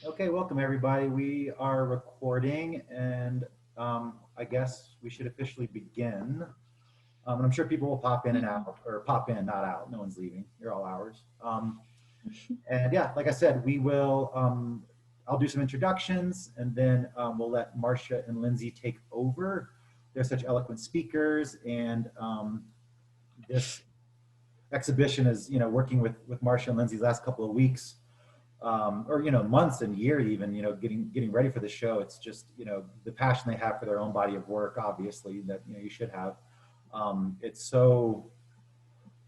Okay, welcome everybody. We are recording and I guess we should officially begin. And I'm sure people will pop in and out, or pop in, not out. No one's leaving. You're all ours. And yeah, like I said, I'll do some introductions and then we'll let Marsha and Lindsay take over. They're such eloquent speakers and this exhibition is, working with Marsha and Lindsay's last couple of weeks or months and years even getting ready for the show. It's just the passion they have for their own body of work, obviously, that you should have. It's so,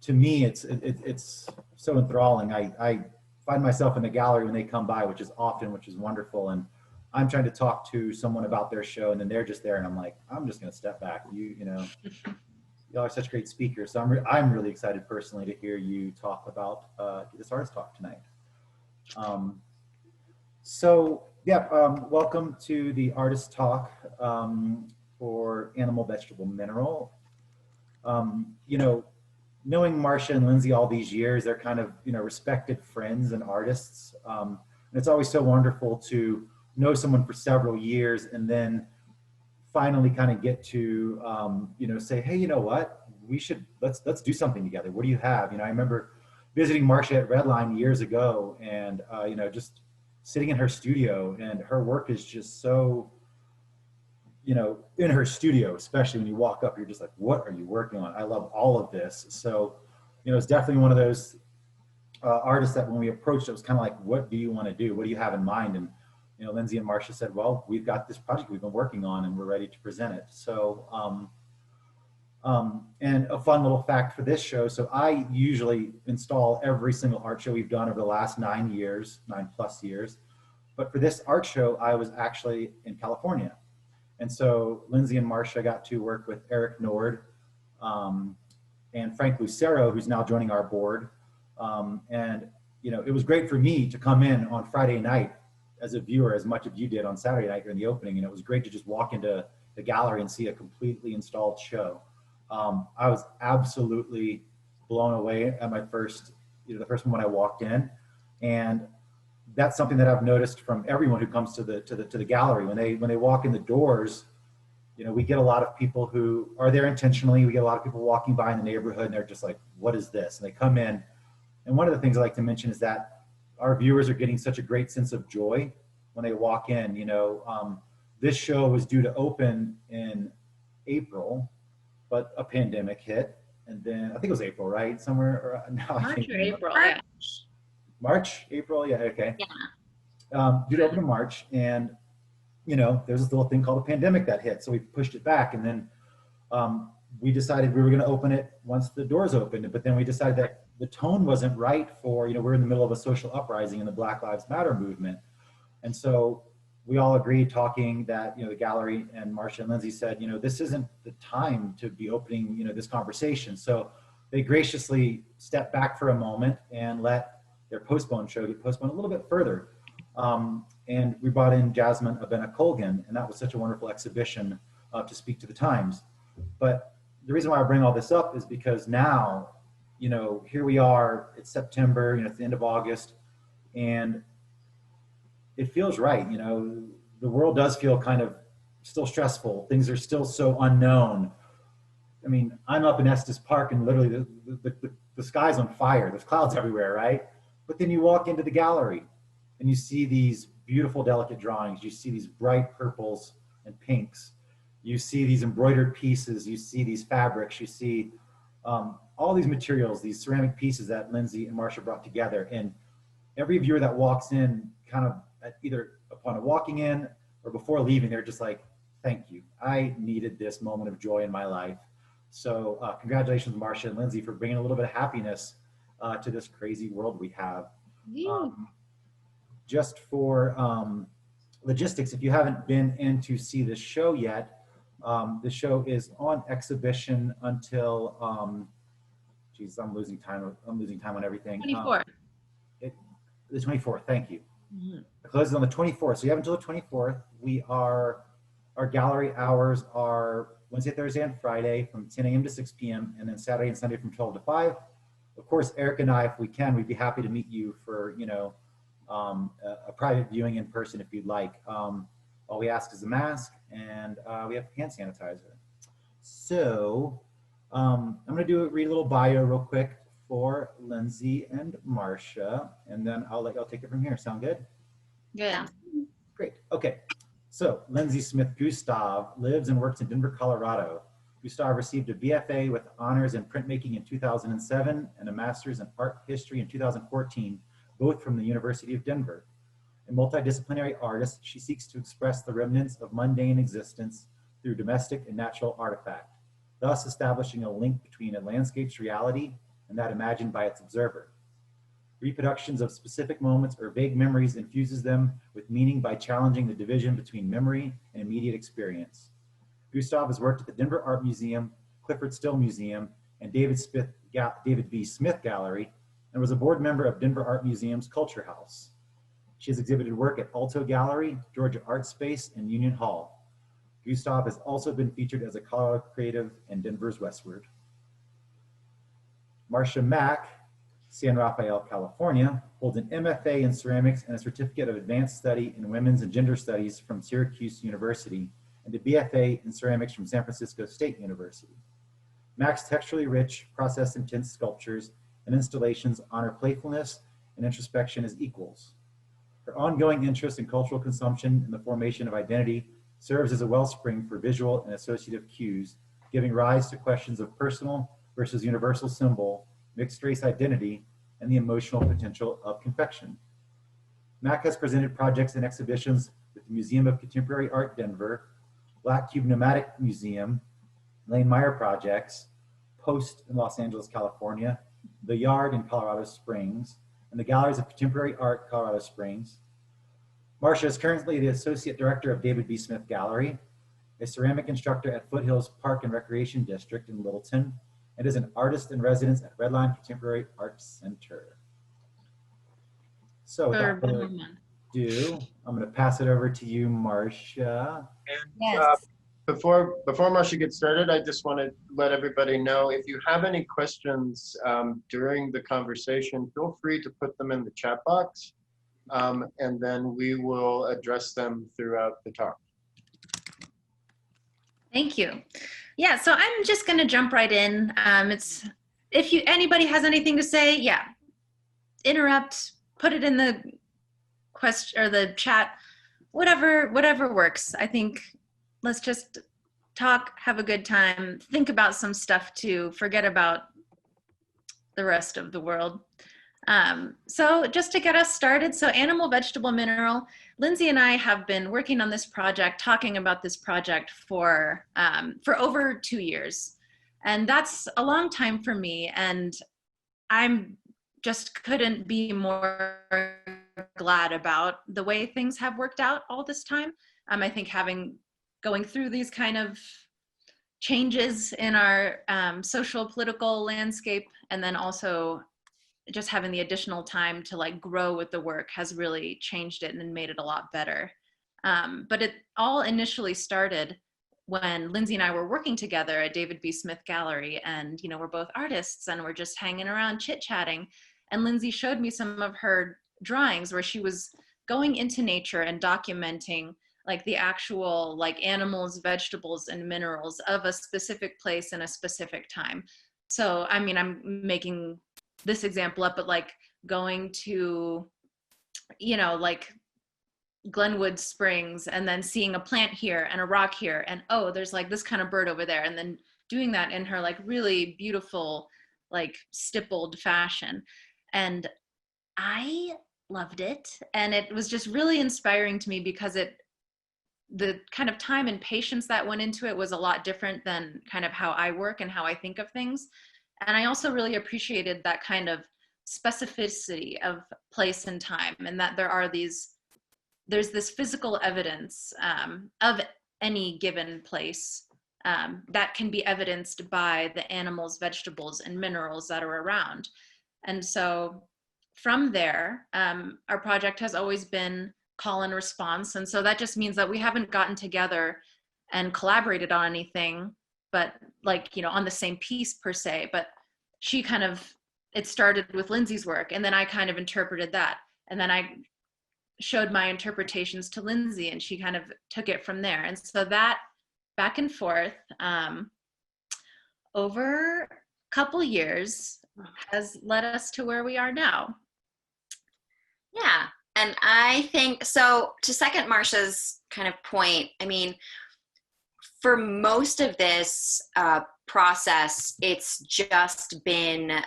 to me, it's so enthralling. I find myself in the gallery when they come by, which is often, which is wonderful, and I'm trying to talk to someone about their show and then they're just there and I'm like, I'm just going to step back. Y'all are such great speakers, so I'm really excited personally to hear you talk about this artist talk tonight. Um, welcome to the Artist Talk for Animal, Vegetable, Mineral. Um, you know, Knowing Marsha and Lindsay all these years, they're kind of, respected friends and artists. And it's always so wonderful to know someone for several years and then finally kind of get to, say, hey, you know what, let's do something together. What do you have? I remember visiting Marsha at Redline years ago and, just sitting in her studio, and her work is just so, in her studio, especially when you walk up, you're just like, what are you working on? I love all of this. So, it's definitely one of those artists that when we approached, it was kind of like, what do you want to do? What do you have in mind? And, Lindsay and Marsha said, well, we've got this project we've been working on and we're ready to present it. So, and a fun little fact for this show. So I usually install every single art show we've done over the last 9+ years. But for this art show, I was actually in California. And so Lindsay and Marsha got to work with Eric Nord and Frank Lucero, who's now joining our board. And, it was great for me to come in on Friday night as a viewer, as much as you did on Saturday night during the opening. And it was great to just walk into the gallery and see a completely installed show. I was absolutely blown away at my first, the first one when I walked in. And that's something that I've noticed from everyone who comes to the gallery. When they walk in the doors, we get a lot of people who are there intentionally. We get a lot of people walking by in the neighborhood and they're just like, what is this? And they come in. And one of the things I like to mention is that our viewers are getting such a great sense of joy when they walk in. This show was due to open in April, but a pandemic hit. And then I think it was April, right? Somewhere now I March can't or remember. April, yeah. March, April, yeah, okay. Yeah. Due to open in March, and there's this little thing called a pandemic that hit, so we pushed it back, and then we decided we were going to open it once the doors opened. But then we decided that the tone wasn't right for we're in the middle of a social uprising in the Black Lives Matter movement, and so we all agreed, talking, that the gallery and Marsha and Lindsay said, this isn't the time to be opening this conversation. So they graciously stepped back for a moment and let their postponed show get postponed a little bit further. And we brought in Jasmine Abena Colgan, and that was such a wonderful exhibition to speak to the times. But the reason why I bring all this up is because now, here we are, it's September, it's the end of August, and it feels right. The world does feel kind of still stressful. Things are still so unknown. I mean, I'm up in Estes Park and literally the sky's on fire. There's clouds everywhere, right? But then you walk into the gallery and you see these beautiful, delicate drawings. You see these bright purples and pinks. You see these embroidered pieces. You see these fabrics. You see all these materials, these ceramic pieces that Lindsay and Marsha brought together. And every viewer that walks in, kind of either upon walking in or before leaving, they're just like, thank you. I needed this moment of joy in my life. So congratulations, Marsha and Lindsay, for bringing a little bit of happiness to this crazy world we have. Just for logistics, if you haven't been in to see this show yet, the show is on exhibition until, geez, I'm losing time on everything. 24th. The 24th, thank you. Mm-hmm. It closes on the 24th, so you have until the 24th. Our gallery hours are Wednesday, Thursday, and Friday from 10 a.m. to 6 p.m. and then Saturday and Sunday from 12 to 5. Of course, Eric and I, if we can, we'd be happy to meet you for, a private viewing in person if you'd like. All we ask is a mask, and we have hand sanitizer. So I'm going to read a little bio real quick for Lindsay and Marsha, and then I'll take it from here. Sound good? Good. Great. Okay. So Lindsay Smith Gustave lives and works in Denver, Colorado. Gustave received a BFA with honors in printmaking in 2007 and a master's in art history in 2014, both from the University of Denver. A multidisciplinary artist, she seeks to express the remnants of mundane existence through domestic and natural artifact, thus establishing a link between a landscape's reality and that imagined by its observer. Reproductions of specific moments or vague memories infuses them with meaning by challenging the division between memory and immediate experience. Gustave has worked at the Denver Art Museum, Clifford Still Museum, and David B. Smith Gallery, and was a board member of Denver Art Museum's Culture House. She has exhibited work at Alto Gallery, Georgia Art Space, and Union Hall. Gustave has also been featured as a Colorado creative in Denver's Westward. Marsha Mack, San Rafael, California, holds an MFA in ceramics and a certificate of advanced study in women's and gender studies from Syracuse University, and a BFA in ceramics from San Francisco State University. Mack's texturally rich, process-intense sculptures and installations honor playfulness and introspection as equals. Her ongoing interest in cultural consumption and the formation of identity serves as a wellspring for visual and associative cues, giving rise to questions of personal versus universal symbol, mixed race identity, and the emotional potential of confection. Mack has presented projects and exhibitions with the Museum of Contemporary Art Denver, Black Cube Nomadic Museum, Lane Meyer Projects, Post in Los Angeles, California, The Yard in Colorado Springs, and the Galleries of Contemporary Art, Colorado Springs. Marsha is currently the Associate Director of David B. Smith Gallery, a ceramic instructor at Foothills Park and Recreation District in Littleton, and is an artist in residence at Redline Contemporary Arts Center. So without further ado, I'm going to pass it over to you, Marsha. And Yes. before Marsha gets started, I just want to let everybody know, if you have any questions during the conversation, feel free to put them in the chat box, and then we will address them throughout the talk. Thank you. Yeah, so I'm just going to jump right in. If anybody has anything to say, yeah, interrupt, put it in the question or the chat, whatever works. I think let's just talk, have a good time, think about some stuff to forget about the rest of the world. So just to get us started, so animal, vegetable, mineral, Lindsay and I have been working on this project, talking about this project for over 2 years. And that's a long time for me. And I'm just couldn't be more glad about the way things have worked out all this time. I think going through these kind of changes in our social political landscape, and then also just having the additional time to like grow with the work has really changed it and made it a lot better. But it all initially started when Lindsay and I were working together at David B. Smith Gallery, and we're both artists and we're just hanging around chit-chatting. And Lindsay showed me some of her drawings where she was going into nature and documenting like the actual like animals, vegetables, and minerals of a specific place in a specific time. So, I mean, I'm making this example up, but like going to, like Glenwood Springs and then seeing a plant here and a rock here, and oh, there's like this kind of bird over there, and then doing that in her like really beautiful, like stippled fashion. And I loved it. And it was just really inspiring to me because the kind of time and patience that went into it was a lot different than kind of how I work and how I think of things. And I also really appreciated that kind of specificity of place and time, and that there's this physical evidence of any given place that can be evidenced by the animals, vegetables, and minerals that are around. And so from there, our project has always been call and response. And so that just means that we haven't gotten together and collaborated on anything, but like, on the same piece per se, but it started with Lindsay's work, and then I kind of interpreted that. And then I showed my interpretations to Lindsay, and she kind of took it from there. And so that back and forth over a couple years has led us to where we are now. Yeah. And I think, so to second Marsha's kind of point, I mean, for most of this process, it's just been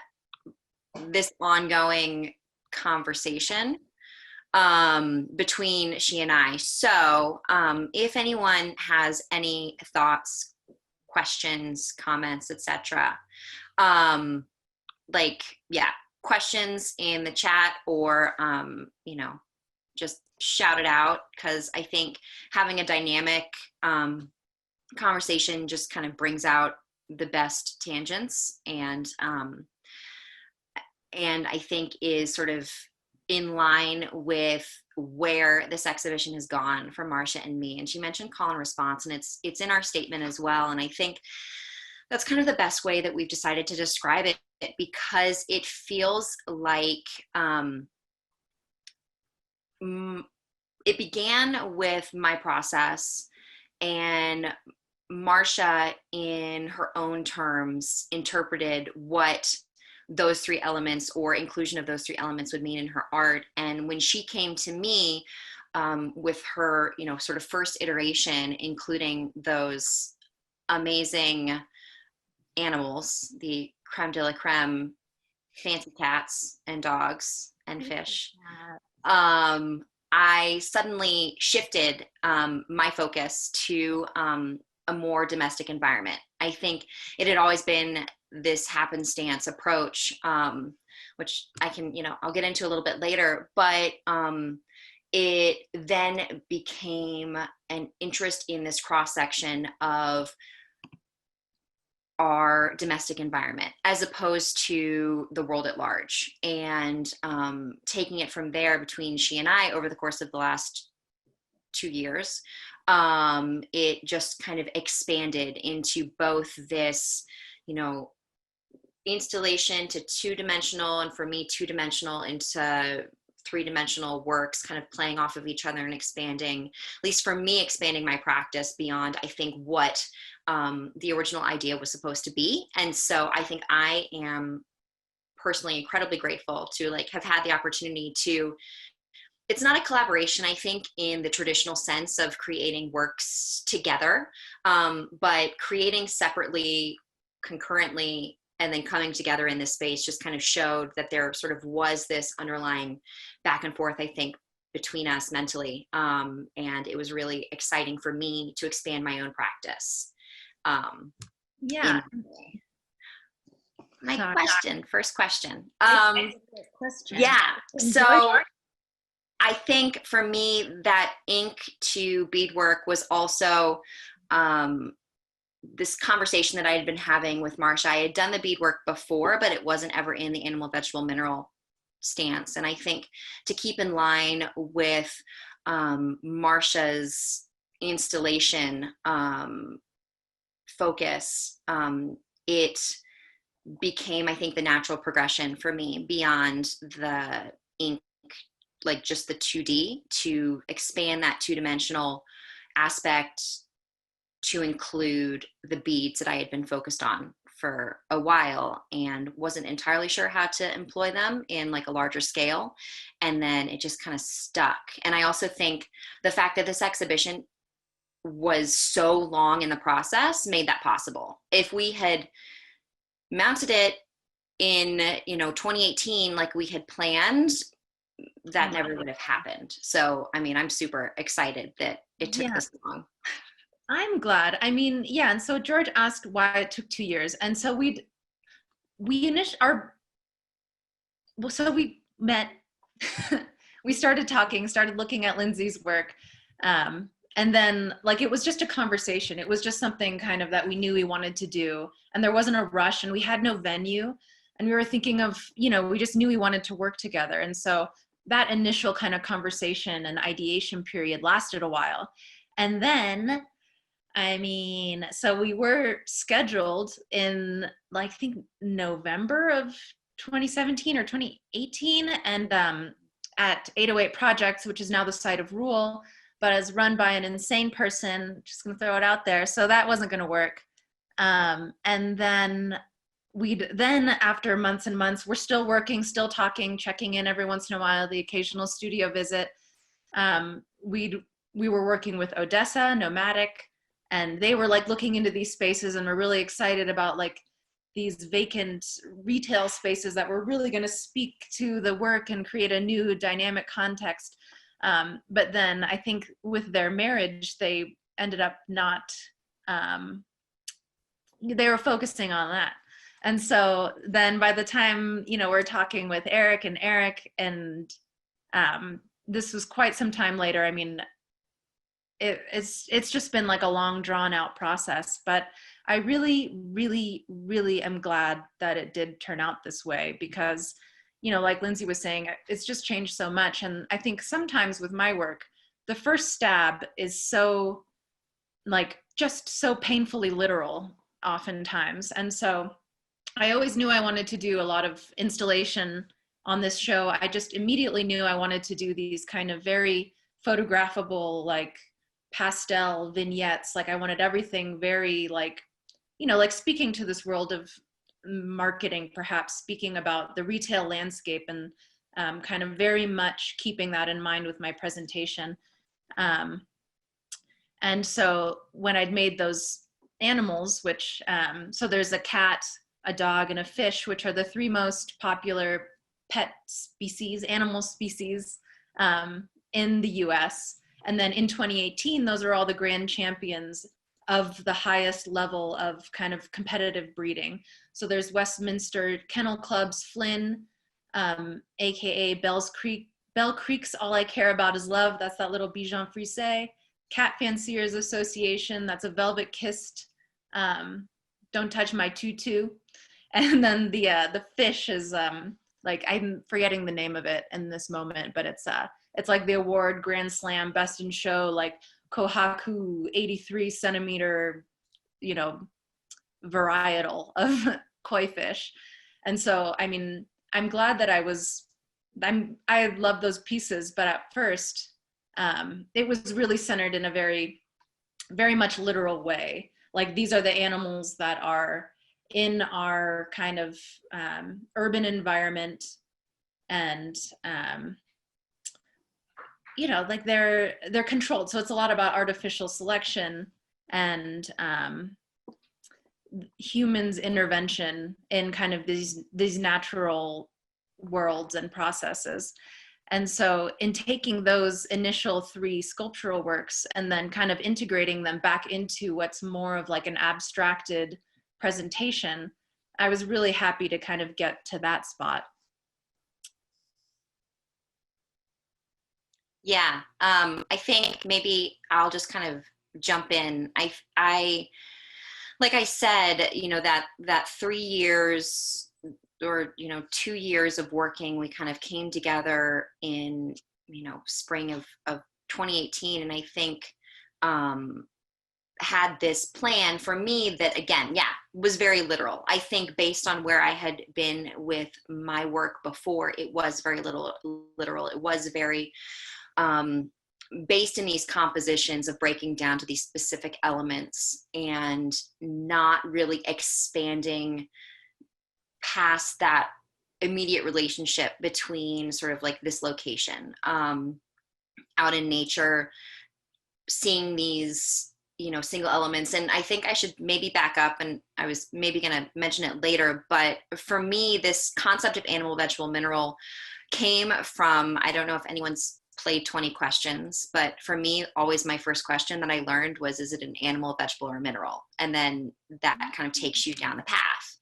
this ongoing conversation between she and I. So if anyone has any thoughts, questions, comments, etc., questions in the chat, or just shout it out, because I think having a dynamic conversation just kind of brings out the best tangents, and I think is sort of in line with where this exhibition has gone for Marsha and me. And she mentioned call and response, and it's in our statement as well. And I think that's kind of the best way that we've decided to describe it, because it feels like it began with my process, and Marsha, in her own terms, interpreted what those three elements, or inclusion of those three elements, would mean in her art. And when she came to me with her, sort of first iteration, including those amazing animals, the creme de la creme, fancy cats and dogs and fish, I suddenly shifted my focus to a more domestic environment. I think it had always been this happenstance approach, which I can, I'll get into a little bit later, but it then became an interest in this cross-section of our domestic environment as opposed to the world at large, and taking it from there between she and I over the course of the last 2 years. It just kind of expanded into both this, installation to two-dimensional, and for me, two-dimensional into three-dimensional works, kind of playing off of each other and expanding, at least for me, expanding my practice beyond, I think, what the original idea was supposed to be. And so I think I am personally incredibly grateful to have had the opportunity to, it's not a collaboration, I think, in the traditional sense of creating works together, but creating separately, concurrently, and then coming together in this space just kind of showed that there sort of was this underlying back and forth, I think, between us mentally. And it was really exciting for me to expand my own practice. Yeah. My first question. Question. Yeah. So I think for me, that ink to beadwork was also this conversation that I had been having with Marsha. I had done the beadwork before, but it wasn't ever in the animal, vegetable, mineral stance. And I think to keep in line with Marsha's installation focus, it became, I think, the natural progression for me beyond the ink, just the 2D, to expand that two-dimensional aspect to include the beads that I had been focused on for a while and wasn't entirely sure how to employ them in a larger scale. And then it just kind of stuck. And I also think the fact that this exhibition was so long in the process made that possible. If we had mounted it in 2018 like we had planned, that never would have happened. So I mean, I'm super excited that it took this long. I'm glad. I mean, yeah. And so George asked why it took 2 years. And so we met, we started talking, started looking at Lindsay's work. And then it was just a conversation. It was just something kind of that we knew we wanted to do, and there wasn't a rush, and we had no venue, and we were thinking of, we just knew we wanted to work together. And so that initial kind of conversation and ideation period lasted a while. And then, so we were scheduled in I think November of 2017 or 2018. And at 808 Projects, which is now the site of Rule, but is run by an insane person. Just gonna throw it out there. So that wasn't gonna work. And then after months and months, we're still working, still talking, checking in every once in a while, the occasional studio visit. We were working with Odessa, Nomadic, and they were like looking into these spaces and were really excited about like these vacant retail spaces that were really going to speak to the work and create a new dynamic context. But then I think with their marriage, they ended up not, they were focusing on that. And so then by the time, you know, we're talking with Eric, and this was quite some time later. I mean, it's just been like a long drawn out process, but I really, really, really am glad that it did turn out this way, because, you know, like Lindsay was saying, it's just changed so much. And I think sometimes with my work, the first stab is so like just so painfully literal oftentimes. And so I always knew I wanted to do a lot of installation on this show. I just immediately knew I wanted to do these kind of very photographable, like pastel vignettes. Like I wanted everything very like, you know, like speaking to this world of marketing, perhaps speaking about the retail landscape, and kind of very much keeping that in mind with my presentation. And so when I'd made those animals, which, so there's a cat, a dog, and a fish, which are the three most popular pet species, animal species in the US. And then in 2018, those are all the grand champions of the highest level of kind of competitive breeding. So there's Westminster Kennel Club's Flynn, AKA Bell Creek's All I Care About Is Love. That's that little Bichon Frise. Cat Fanciers Association, that's a velvet kissed, Don't Touch My Tutu. And then the fish is like, I'm forgetting the name of it in this moment, but it's like the award Grand Slam Best in Show, like Kohaku 83 centimeter, you know, varietal of koi fish. And so, I mean, I'm glad that I love those pieces, but at first it was really centered in a very, very much literal way. Like these are the animals that are in our kind of urban environment, and you know, like they're controlled. So it's a lot about artificial selection and humans' intervention in kind of these natural worlds and processes. And so in taking those initial three sculptural works and then kind of integrating them back into what's more of like an abstracted presentation, I was really happy to kind of get to that spot. Yeah, I think maybe I'll just kind of jump in. I like I said, you know, that 3 years or, you know, 2 years of working, we kind of came together in, you know, spring of 2018. And I think had this plan for me that, again, yeah, was very literal. I think based on where I had been with my work before, it was very literal. It was very based in these compositions of breaking down to these specific elements and not really expanding past that immediate relationship between sort of like this location out in nature, seeing these, you know, single elements. And I think I should maybe back up, and I was maybe going to mention it later, but for me, this concept of animal, vegetable, mineral came from, I don't know if anyone's played 20 questions, but for me, always my first question that I learned was, is it an animal, vegetable, or mineral? And then that kind of takes you down the path.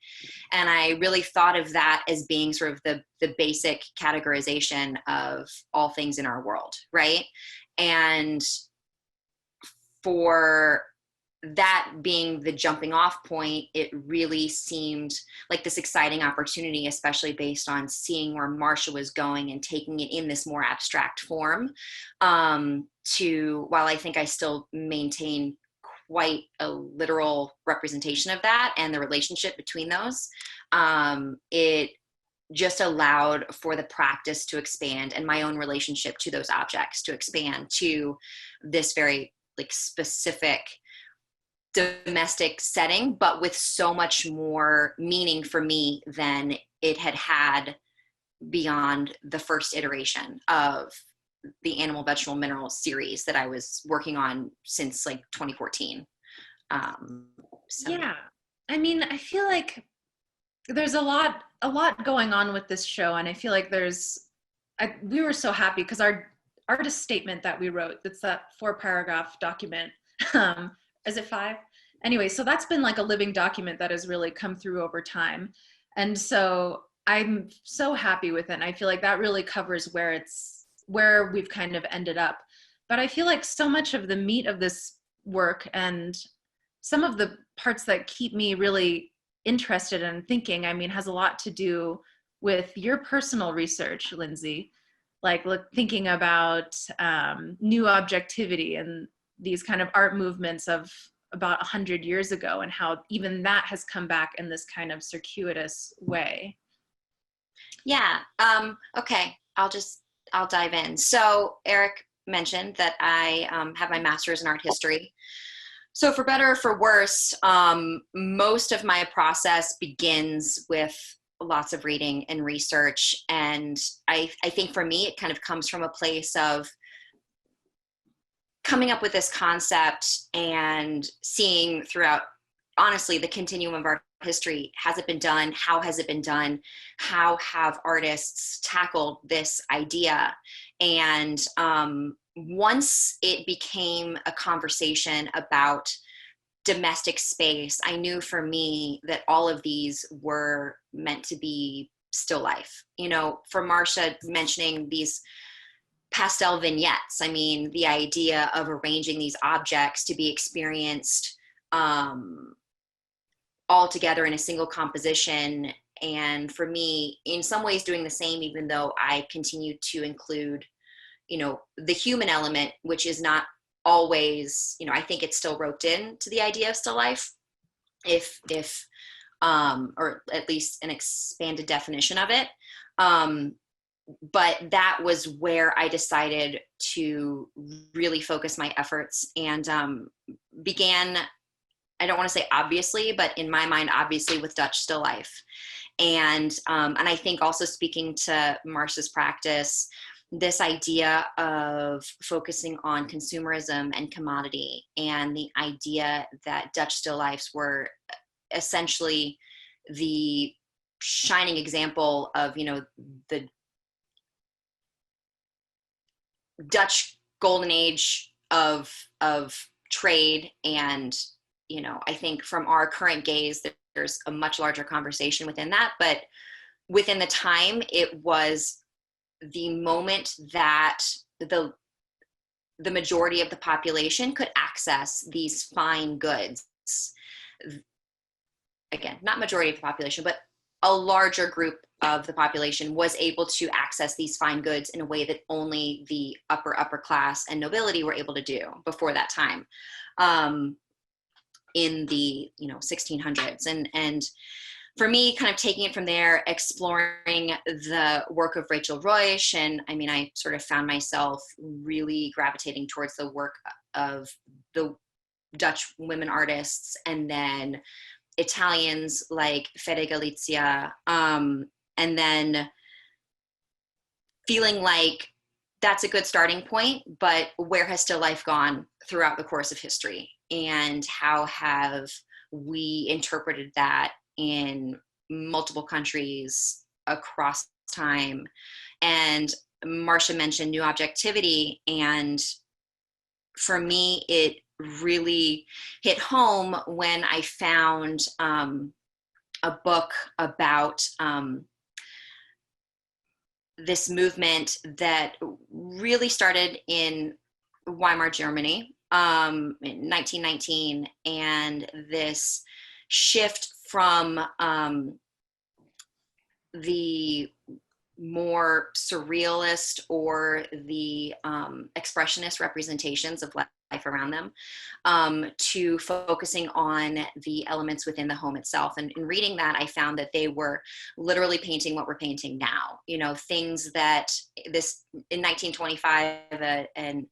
And I really thought of that as being sort of the basic categorization of all things in our world, right? And for that being the jumping off point, it really seemed like this exciting opportunity, especially based on seeing where Marsha was going and taking it in this more abstract form, to, while I think I still maintain quite a literal representation of that and the relationship between those, it just allowed for the practice to expand and my own relationship to those objects to expand to this very like specific domestic setting, but with so much more meaning for me than it had had beyond the first iteration of the animal, vegetable, mineral series that I was working on since like 2014. Yeah. I mean, I feel like there's a lot going on with this show. And I feel like we were so happy because our artist statement that we wrote, it's that 4-paragraph document. Is it 5? Anyway, so that's been like a living document that has really come through over time. And so I'm so happy with it. And I feel like that really covers where we've kind of ended up. But I feel like so much of the meat of this work and some of the parts that keep me really interested in thinking, I mean, has a lot to do with your personal research, Lindsay, like thinking about new objectivity and these kind of art movements of about 100 years ago and how even that has come back in this kind of circuitous way. Yeah. Okay. I'll dive in. So Eric mentioned that I have my master's in art history. So for better or for worse, most of my process begins with lots of reading and research. And I think for me, it kind of comes from a place of coming up with this concept and seeing throughout, honestly, the continuum of art history. Has it been done? How has it been done? How have artists tackled this idea? And once it became a conversation about domestic space, I knew for me that all of these were meant to be still life. You know, for Marsha mentioning these pastel vignettes, I mean, the idea of arranging these objects to be experienced all together in a single composition. And for me, in some ways doing the same, even though I continue to include, you know, the human element, which is not always, you know, I think it's still roped in to the idea of still life, if or at least an expanded definition of it. But that was where I decided to really focus my efforts and began, I don't want to say obviously, but in my mind, obviously with Dutch still life. And I think also speaking to Marsha's practice, this idea of focusing on consumerism and commodity, and the idea that Dutch still lifes were essentially the shining example of, you know, the Dutch golden age of trade. And, you know, I think from our current gaze, there's a much larger conversation within that, but within the time, it was the moment that the majority of the population could access these fine goods. Again, not majority of the population, but a larger group of the population was able to access these fine goods in a way that only the upper class and nobility were able to do before that time, in the, you know, 1600s. And for me, kind of taking it from there, exploring the work of Rachel Roish, and I mean, I sort of found myself really gravitating towards the work of the Dutch women artists, and then Italians like Fede Galizia, and then feeling like that's a good starting point, but where has still life gone throughout the course of history? And how have we interpreted that in multiple countries across time? And Marsha mentioned new objectivity, and for me, it really hit home when I found a book about this movement that really started in Weimar, Germany, in 1919, and this shift from the more surrealist or the expressionist representations of life around them, to focusing on the elements within the home itself. And in reading that, I found that they were literally painting what we're painting now. You know, things that this in 1925, and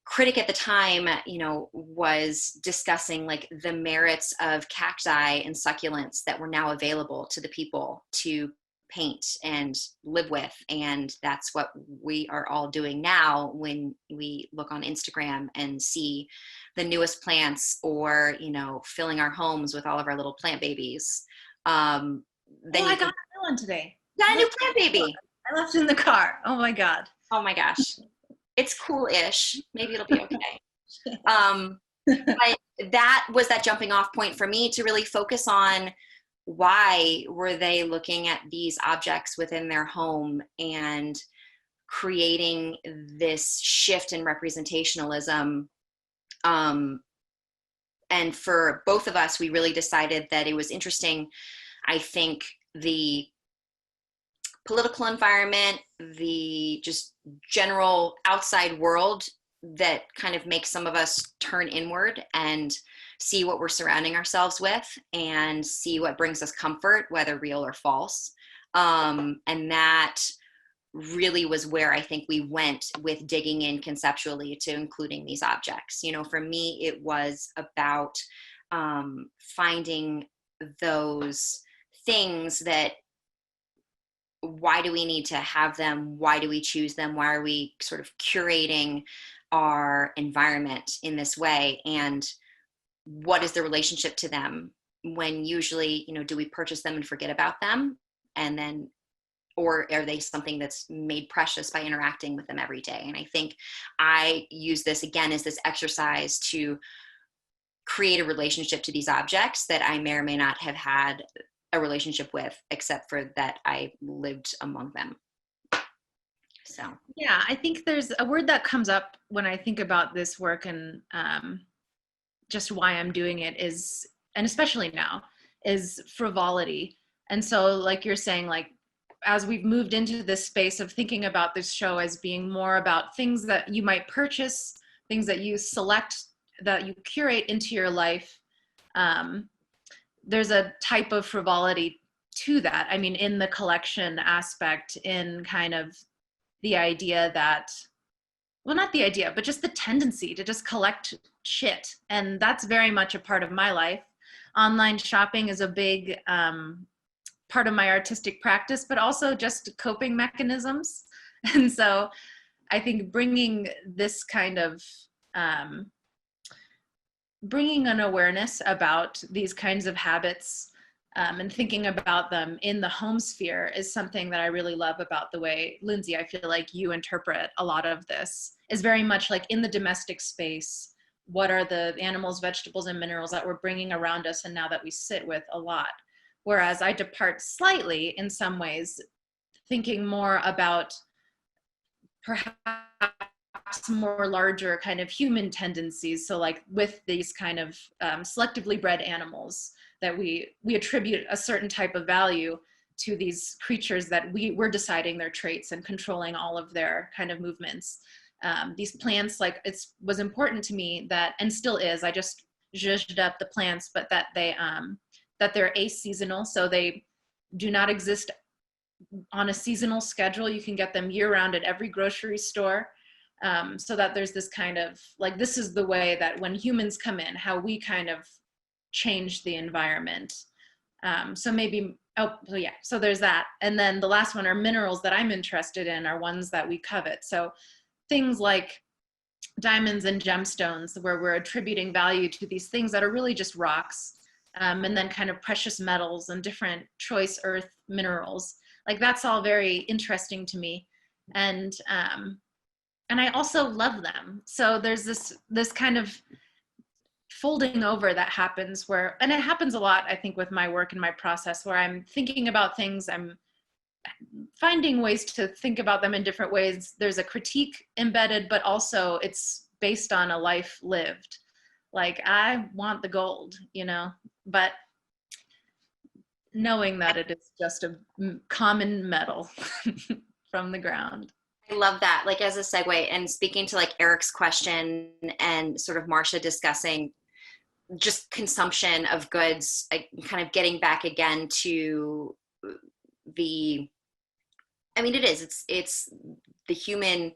critic at the time, you know, was discussing like the merits of cacti and succulents that were now available to the people to paint and live with. And that's what we are all doing now when we look on Instagram and see the newest plants, or, you know, filling our homes with all of our little plant babies. Then I got a new one today. got a new plant baby. I left it in the car. Oh my God. Oh my gosh. It's cool-ish. Maybe it'll be okay. But that was that jumping off point for me to really focus on why were they looking at these objects within their home and creating this shift in representationalism. And for both of us, we really decided that it was interesting. I think the political environment, the just general outside world that kind of makes some of us turn inward and see what we're surrounding ourselves with and see what brings us comfort, whether real or false. And that really was where I think we went with digging in conceptually to including these objects. You know, for me, it was about finding those things that, why do we need to have them? Why do we choose them? Why are we sort of curating our environment in this way? And what is the relationship to them when usually, you know, do we purchase them and forget about them? And then, or are they something that's made precious by interacting with them every day? And I think I use this again as this exercise to create a relationship to these objects that I may or may not have had a relationship with, except for that I lived among them. So yeah, I think there's a word that comes up when I think about this work, and just why I'm doing it is, and especially now, is frivolity. And so like you're saying, like as we've moved into this space of thinking about this show as being more about things that you might purchase, things that you select, that you curate into your life, there's a type of frivolity to that. I mean, in the collection aspect, in kind of the idea that, well, not the idea, but just the tendency to just collect shit. And that's very much a part of my life. Online shopping is a big part of my artistic practice, but also just coping mechanisms. And so I think bringing this kind of, bringing an awareness about these kinds of habits and thinking about them in the home sphere is something that I really love about the way, Lindsay, I feel like you interpret a lot of this, is very much like in the domestic space, what are the animals, vegetables, and minerals that we're bringing around us and now that we sit with a lot. Whereas I depart slightly in some ways, thinking more about perhaps more larger kind of human tendencies. So like with these kind of selectively bred animals, that we attribute a certain type of value to these creatures that we're deciding their traits and controlling all of their kind of movements. These plants, like it was important to me that, and still is, I just zhuzhed up the plants, but that they're aseasonal. So they do not exist on a seasonal schedule. You can get them year round at every grocery store. So that there's this kind of like, this is the way that when humans come in, how we kind of change the environment. So maybe, so yeah, so there's that. And then the last one are minerals that I'm interested in, are ones that we covet. So things like diamonds and gemstones, where we're attributing value to these things that are really just rocks, and then kind of precious metals and different choice earth minerals. Like that's all very interesting to me. And I also love them. So there's this kind of folding over that happens where, and it happens a lot, I think, with my work and my process, where I'm thinking about things, I'm finding ways to think about them in different ways. There's a critique embedded, but also it's based on a life lived. Like I want the gold, you know, but knowing that it is just a common metal from the ground. I love that. Like as a segue, and speaking to like Eric's question and sort of Marsha discussing just consumption of goods, kind of getting back again to the, I mean, it's the human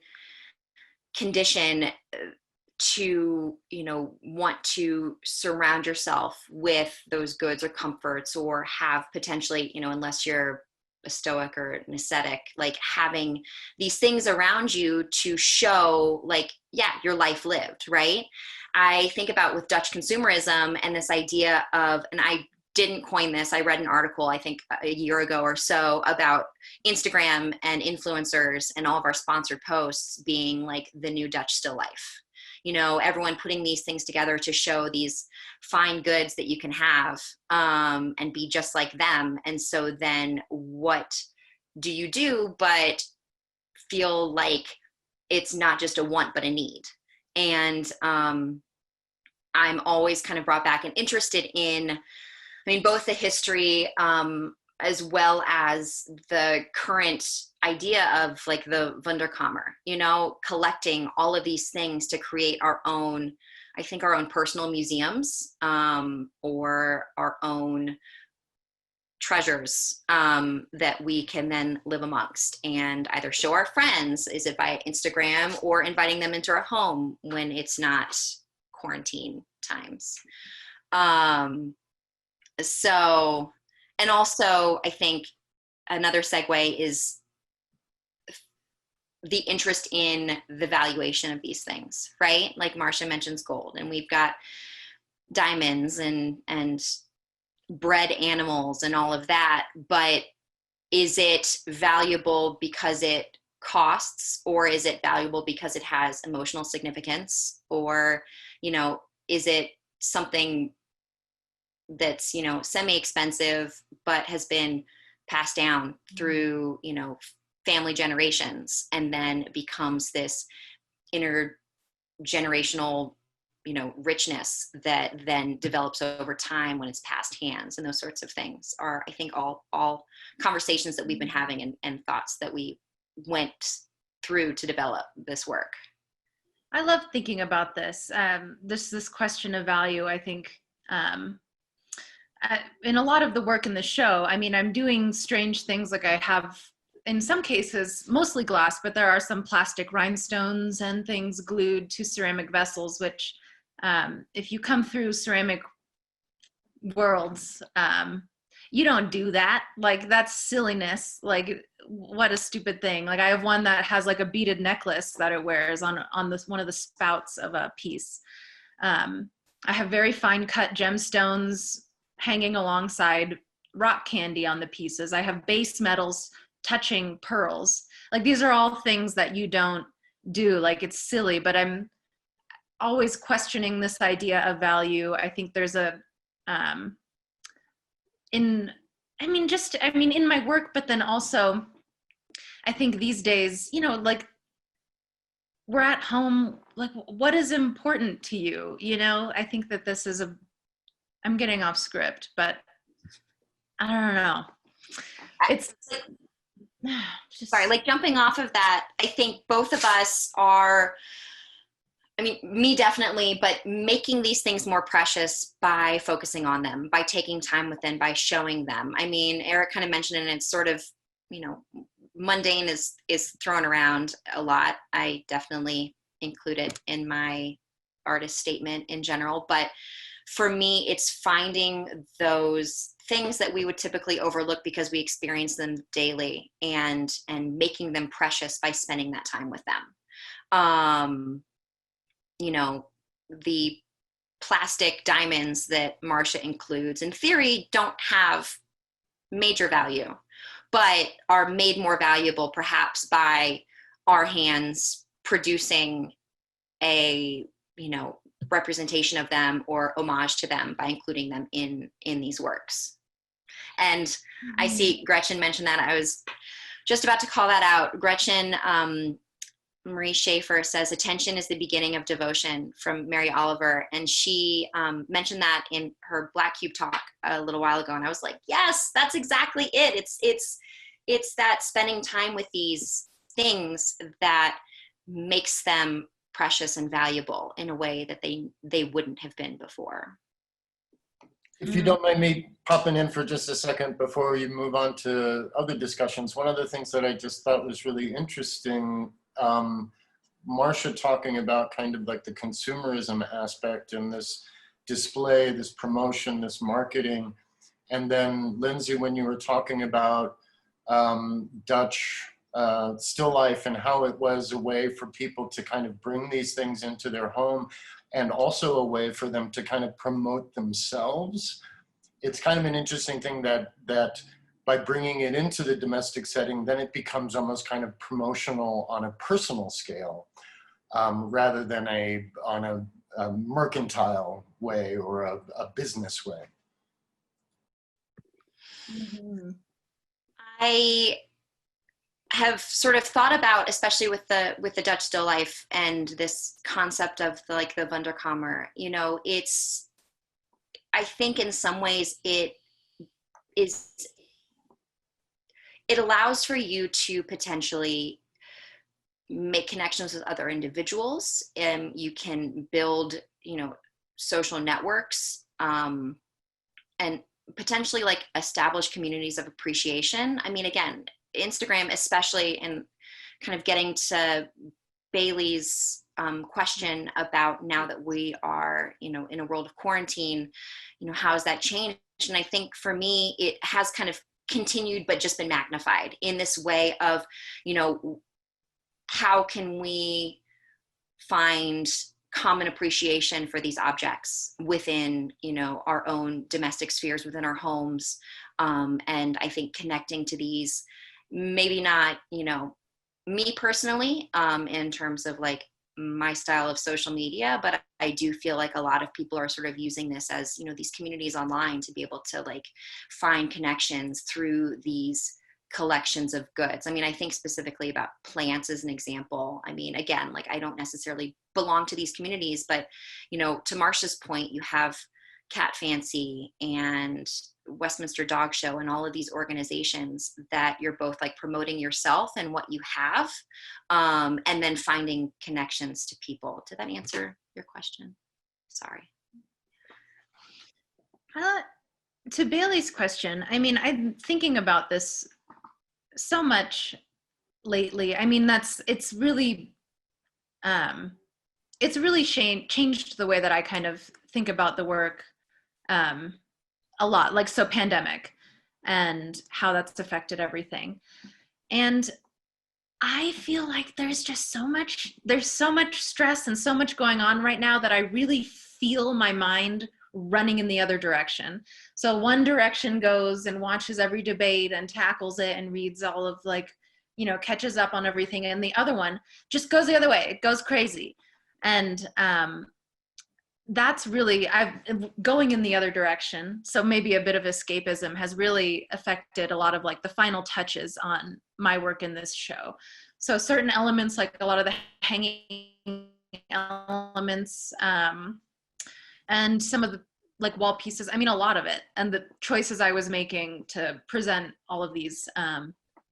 condition to, you know, want to surround yourself with those goods or comforts, or have potentially, you know, unless you're a stoic or an ascetic, like having these things around you to show like, yeah, your life lived, right? I think about with Dutch consumerism and this idea of, and I didn't coin this, I read an article, I think a year ago or so, about Instagram and influencers and all of our sponsored posts being like the new Dutch still life. You know, everyone putting these things together to show these fine goods that you can have, and be just like them. And so then what do you do but feel like it's not just a want, but a need? And I'm always kind of brought back and interested in, I mean, both the history, as well as the current idea of like the Wunderkammer, you know, collecting all of these things to create our own, I think our own personal museums, or our own treasures, that we can then live amongst and either show our friends, is it via Instagram, or inviting them into our home when it's not quarantine times. So, and also I think another segue is the interest in the valuation of these things, right? Like Marsha mentions gold, and we've got diamonds and bred animals and all of that, but is it valuable because it costs, or is it valuable because it has emotional significance? Or, you know, is it something that's, you know, semi-expensive, but has been passed down through, you know, family generations, and then becomes this intergenerational, you know, richness that then develops over time when it's passed hands? And those sorts of things are, I think, all conversations that we've been having, and thoughts that we went through to develop this work. I love thinking about this. This question of value, I think, in a lot of the work in the show, I mean, I'm doing strange things. Like I have, in some cases, mostly glass, but there are some plastic rhinestones and things glued to ceramic vessels, which, if you come through ceramic worlds, you don't do that. Like, that's silliness. Like, what a stupid thing. Like, I have one that has like a beaded necklace that it wears on this, one of the spouts of a piece. I have very fine cut gemstones hanging alongside rock candy on the pieces. I have base metals touching pearls. Like, these are all things that you don't do. Like, it's silly, but I'm always questioning this idea of value. I think there's a, in my work, but then also I think these days, you know, like, we're at home, like, what is important to you? You know, I think that this is I'm getting off script, but I don't know. It's just, Sorry, like jumping off of that, I think both of us are, I mean, me definitely, but making these things more precious by focusing on them, by taking time with them, by showing them. I mean, Eric kind of mentioned it, and it's sort of, you know, mundane is thrown around a lot. I definitely include it in my artist statement in general, but for me, it's finding those things that we would typically overlook because we experience them daily, and making them precious by spending that time with them. You know, the plastic diamonds that Marsha includes, in theory, don't have major value, but are made more valuable perhaps by our hands producing a, you know, representation of them or homage to them by including them in these works. And I see Gretchen mentioned that. I was just about to call that out. Gretchen, Marie Schaefer says, attention is the beginning of devotion, from Mary Oliver. And she mentioned that in her Black Cube talk a little while ago. And I was like, yes, that's exactly it. It's that spending time with these things that makes them precious and valuable in a way that they wouldn't have been before. If you don't mind me popping in for just a second before you move on to other discussions, one of the things that I just thought was really interesting, Marsha talking about kind of like the consumerism aspect and this display, this promotion, this marketing. And then Lindsay, when you were talking about Dutch still life and how it was a way for people to kind of bring these things into their home, and also a way for them to kind of promote themselves. It's kind of an interesting thing that by bringing it into the domestic setting, then it becomes almost kind of promotional on a personal scale, rather than on a mercantile way or a business way. Mm-hmm. I have sort of thought about, especially with the Dutch still life and this concept of the Wunderkammer, you know, I think in some ways it allows for you to potentially make connections with other individuals, and you can build, you know, social networks, and potentially like establish communities of appreciation. I mean, again, Instagram, especially, and kind of getting to Bailey's question about now that we are, you know, in a world of quarantine, you know, how has that changed? And I think for me, it has kind of continued, but just been magnified in this way of, you know, how can we find common appreciation for these objects within, you know, our own domestic spheres, within our homes. And I think connecting to these, maybe not, you know, me personally, in terms of like my style of social media, but I do feel like a lot of people are sort of using this as, you know, these communities online to be able to like find connections through these collections of goods. I mean, I think specifically about plants as an example. I mean, again, like I don't necessarily belong to these communities, but, you know, to Marsha's point, you have Cat Fancy and Westminster Dog Show and all of these organizations that you're both like promoting yourself and what you have, and then finding connections to people. Did that answer your question? Sorry. To Bailey's question, I mean, I'm thinking about this so much lately. I mean, it's really changed the way that I kind of think about the work a lot, like, so pandemic and how that's affected everything. And I feel like there's so much stress and so much going on right now that I really feel my mind running in the other direction. So one direction goes and watches every debate and tackles it and reads all of, like, you know, catches up on everything. And the other one just goes the other way. It goes crazy. And that's really, going in the other direction. So maybe a bit of escapism has really affected a lot of like the final touches on my work in this show. So certain elements, like a lot of the hanging elements, and some of the like wall pieces, I mean, a lot of it, and the choices I was making to present all of these,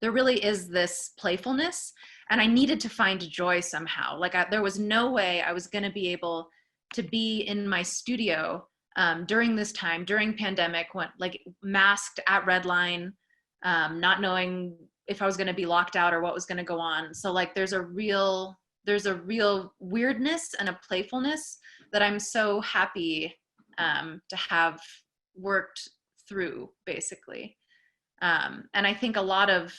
there really is this playfulness, and I needed to find joy somehow. Like there was no way I was gonna be able to be in my studio during this time, during pandemic, when like masked at Redline, not knowing if I was gonna be locked out or what was gonna go on. So like there's a real weirdness and a playfulness that I'm so happy to have worked through, basically. And I think a lot of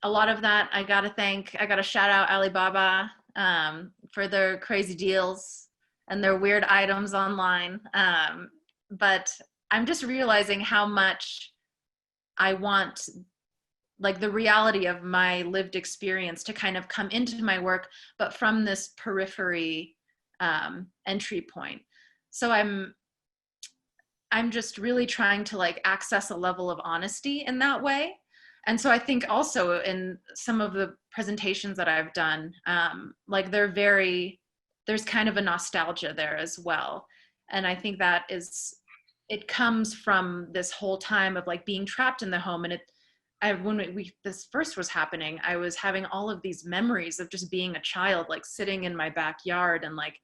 that, I gotta shout out Alibaba for their crazy deals and their weird items online. But I'm just realizing how much I want, like, the reality of my lived experience to kind of come into my work, but from this periphery entry point. So I'm just really trying to like access a level of honesty in that way. And so I think also in some of the presentations that I've done, like there's kind of a nostalgia there as well. And I think it comes from this whole time of like being trapped in the home, and when this first was happening, I was having all of these memories of just being a child, like sitting in my backyard and like,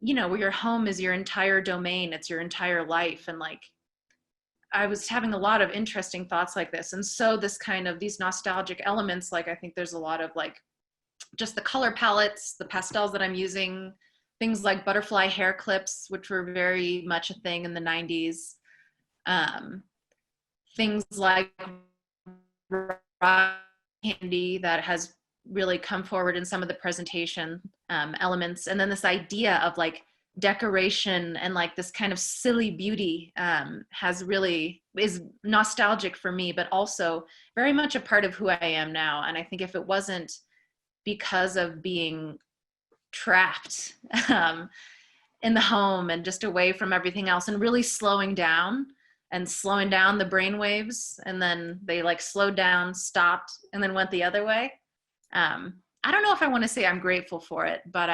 you know, where your home is your entire domain, it's your entire life. And like, I was having a lot of interesting thoughts like this. And so this kind of these nostalgic elements, like I think there's a lot of like just the color palettes, the pastels that I'm using, things like butterfly hair clips, which were very much a thing in the 90s. Things like rock candy that has really come forward in some of the presentation elements. And then this idea of like decoration and like this kind of silly beauty is nostalgic for me, but also very much a part of who I am now. And I think if it wasn't because of being trapped in the home and just away from everything else and really slowing down the brain waves, and then they like slowed down, stopped, and then went the other way. I don't know if I want to say I'm grateful for it, but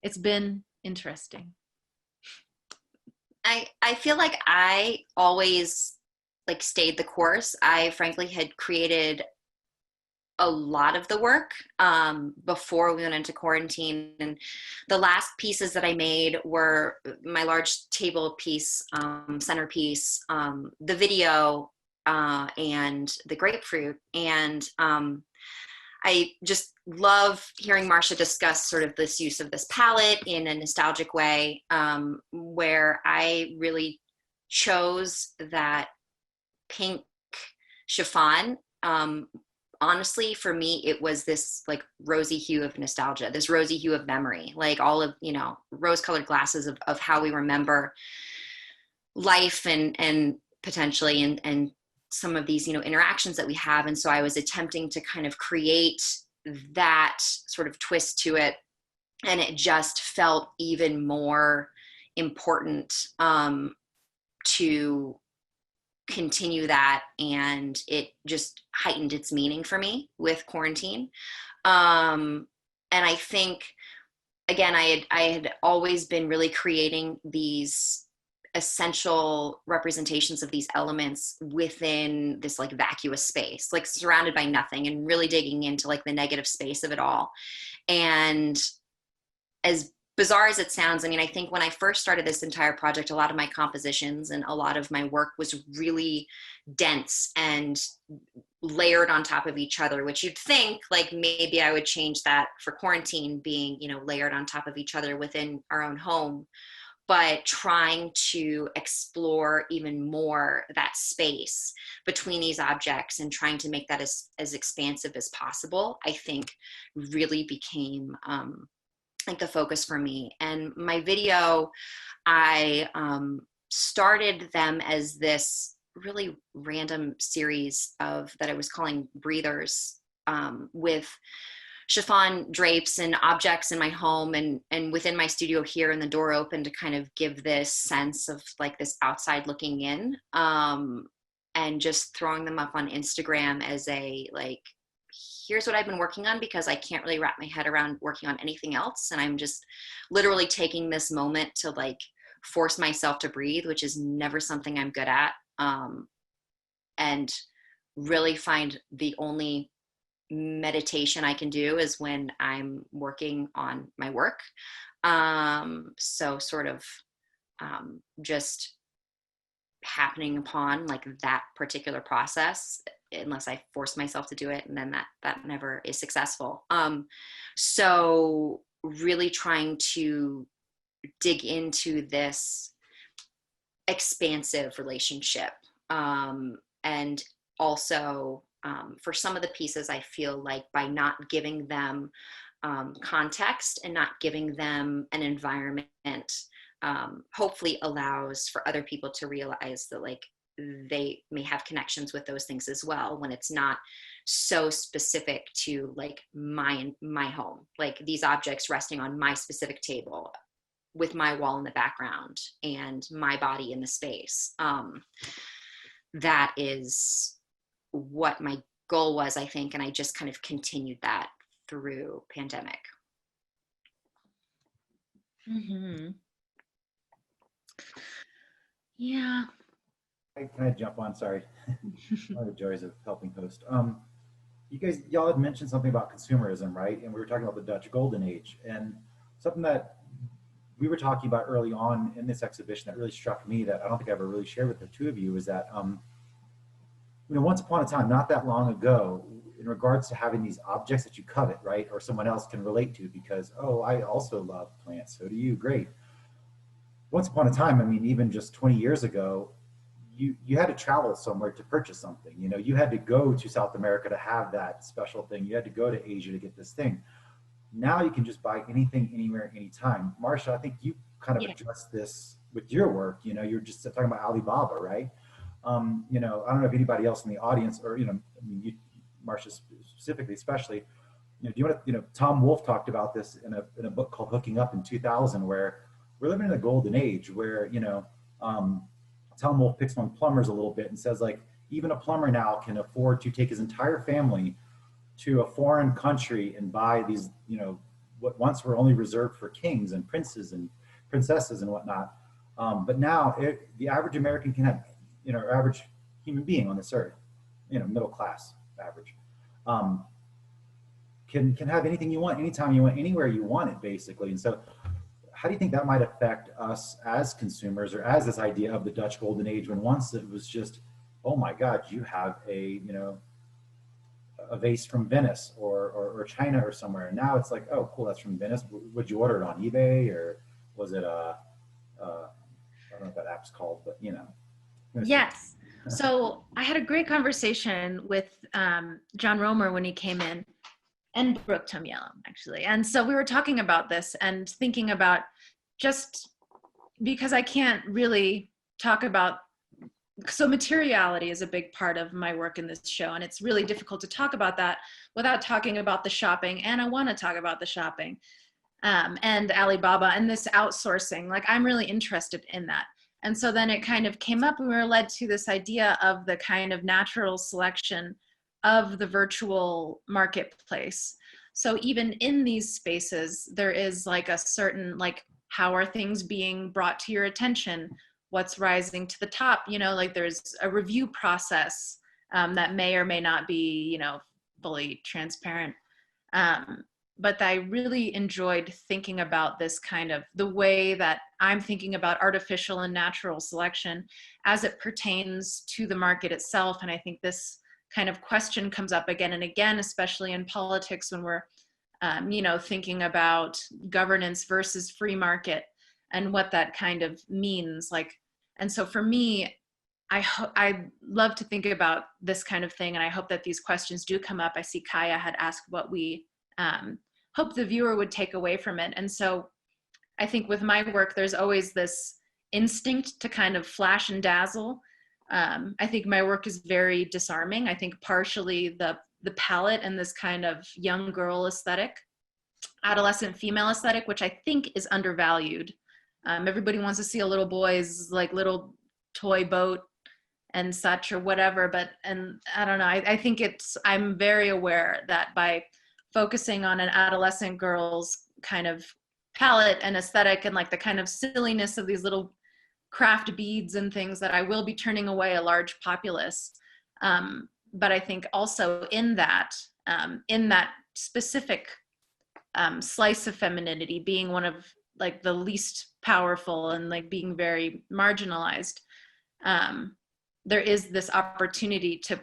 it's been interesting. I feel like I always like stayed the course. I frankly had created a lot of the work before we went into quarantine, and the last pieces that I made were my large table piece, centerpiece, the video, and the grapefruit. And I just love hearing Marsha discuss sort of this use of this palette in a nostalgic way, where I really chose that pink chiffon. Honestly, for me, it was this like rosy hue of nostalgia, this rosy hue of memory, like all of, you know, rose-colored glasses of how we remember life and potentially and some of these, you know, interactions that we have. And so I was attempting to kind of create that sort of twist to it. And it just felt even more important to continue that, and it just heightened its meaning for me with quarantine. And I think, again, I had always been really creating these essential representations of these elements within this like vacuous space, like surrounded by nothing, and really digging into like the negative space of it all. And as bizarre as it sounds, I mean, I think when I first started this entire project, a lot of my compositions and a lot of my work was really dense and layered on top of each other, which you'd think like maybe I would change that for quarantine, being, you know, layered on top of each other within our own home. But trying to explore even more that space between these objects and trying to make that as expansive as possible, I think really became like the focus for me. And my video, I started them as this really random series that I was calling breathers, with chiffon drapes and objects in my home and within my studio here, and the door open to kind of give this sense of like this outside looking in, and just throwing them up on Instagram as a like, here's what I've been working on, because I can't really wrap my head around working on anything else. And I'm just literally taking this moment to like force myself to breathe, which is never something I'm good at. And really find the only meditation I can do is when I'm working on my work. So sort of just happening upon like that particular process, unless I force myself to do it, and then that never is successful. So really trying to dig into this expansive relationship, and also for some of the pieces, I feel like by not giving them context and not giving them an environment, hopefully allows for other people to realize that like they may have connections with those things as well, when it's not so specific to like my home, like these objects resting on my specific table with my wall in the background and my body in the space. That is what my goal was, I think, and I just kind of continued that through pandemic. Mm-hmm. Yeah. can I jump on? Sorry. One of the joys of helping host. Y'all had mentioned something about consumerism, right? And we were talking about the Dutch Golden Age, and something that we were talking about early on in this exhibition that really struck me that I don't think I ever really shared with the two of you is that, once upon a time, not that long ago, in regards to having these objects that you covet, right? Or someone else can relate to because, oh, I also love plants. So do you. Great. Once upon a time, I mean, even just 20 years ago, you had to travel somewhere to purchase something. You had to go to South America to have that special thing. You had to go to Asia to get this thing. Now you can just buy anything, anywhere, anytime. Marsha, I think you kind of Yeah. addressed this with your work. You're just talking about Alibaba, right? I don't know if anybody else in the audience, or I mean, Marsha specifically, especially, do you want to, Tom Wolfe talked about this in a book called Hooking Up in 2000, where we're living in a golden age where, Tom Wolfe picks on plumbers a little bit and says, like, even a plumber now can afford to take his entire family to a foreign country and buy these, what once were only reserved for kings and princes and princesses and whatnot. But now the average American can have, average human being on this earth, middle class average, can have anything you want, anytime you want, anywhere you want it, basically. And so how do you think that might affect us as consumers, or as this idea of the Dutch Golden Age, when once it was just, oh my God, you have a vase from Venice or China or somewhere. And now it's like, oh, cool, that's from Venice. Would you order it on eBay, or was it I don't know what that app's called, but Yes. So I had a great conversation with John Romer when he came in, and Brooke Tomiello, actually. And so we were talking about this and thinking about, just because I can't really talk about, so materiality is a big part of my work in this show, and it's really difficult to talk about that without talking about the shopping. And I want to talk about the shopping and Alibaba and this outsourcing. Like, I'm really interested in that. And so then it kind of came up, and we were led to this idea of the kind of natural selection of the virtual marketplace. So even in these spaces, there is like a certain, like, how are things being brought to your attention? What's rising to the top? Like, there's a review process that may or may not be, fully transparent. But I really enjoyed thinking about this kind of, the way that I'm thinking about artificial and natural selection as it pertains to the market itself. And I think this kind of question comes up again and again, especially in politics, when we're, thinking about governance versus free market and what that kind of means. Like, and so for me, I love to think about this kind of thing, and I hope that these questions do come up. I see Kaya had asked what we hope the viewer would take away from it. And so I think with my work, there's always this instinct to kind of flash and dazzle. I think my work is very disarming. I think partially the palette and this kind of young girl aesthetic, adolescent female aesthetic, which I think is undervalued. Everybody wants to see a little boy's like little toy boat and such or whatever, and I don't know, I think I'm very aware that by focusing on an adolescent girl's kind of palette and aesthetic and like the kind of silliness of these little craft beads and things, that I will be turning away a large populace. But I think also in that specific slice of femininity, being one of like the least powerful and like being very marginalized, there is this opportunity to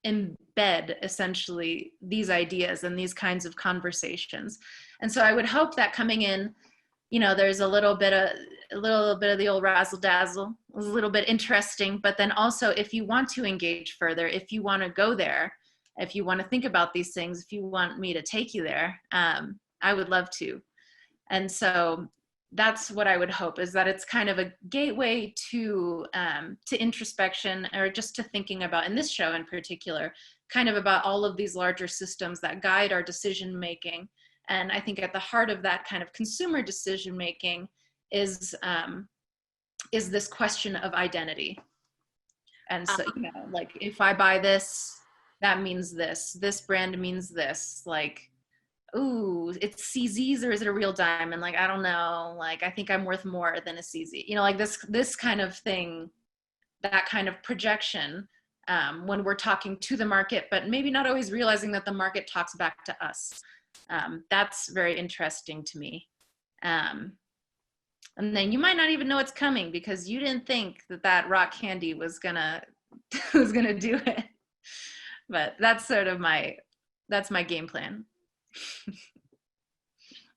embed essentially these ideas and these kinds of conversations. And so I would hope that coming in, there's a little bit of the old razzle dazzle, a little bit interesting, but then also if you want to engage further, if you want to go there, if you want to think about these things, if you want me to take you there, I would love to. And so that's what I would hope, is that it's kind of a gateway to introspection, or just to thinking about, in this show in particular, kind of about all of these larger systems that guide our decision making. And I think at the heart of that kind of consumer decision making is this question of identity. And so, like, if I buy this, that means this brand means this, like, ooh, it's CZ's or is it a real diamond? Like, I don't know. Like, I think I'm worth more than a CZ. Like this kind of thing that kind of projection when we're talking to the market, but maybe not always realizing that the market talks back to us. That's very interesting to me. And then you might not even know it's coming because you didn't think that that rock candy was gonna was gonna do it. But that's sort of that's my game plan.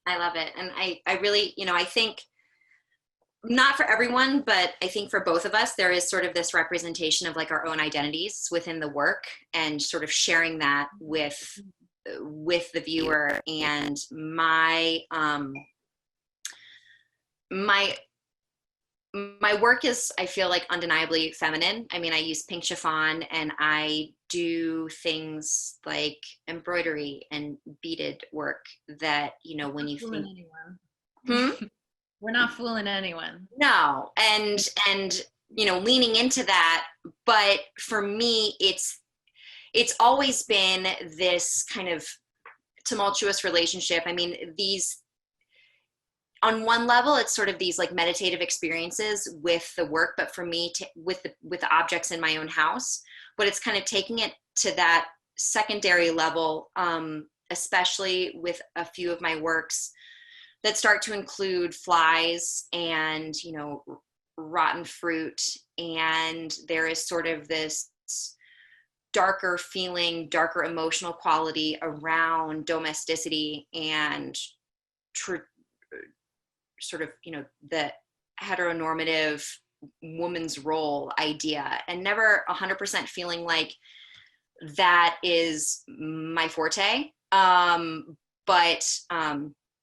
I love it. And I really, I think not for everyone, but I think for both of us, there is sort of this representation of like our own identities within the work and sort of sharing that with the viewer. And my work is, I feel like, undeniably feminine. I mean, I use pink chiffon and I do things like embroidery and beaded work that, when you think, We're not fooling anyone. No. And, leaning into that. But for me, it's always been this kind of tumultuous relationship. I mean, on one level, it's sort of these like meditative experiences with the work, but for me, with the objects in my own house, but it's kind of taking it to that secondary level, especially with a few of my works that start to include flies and, rotten fruit. And there is sort of this darker feeling, darker emotional quality around domesticity and sort of, the heteronormative woman's role idea, and never 100% feeling like that is my forte. But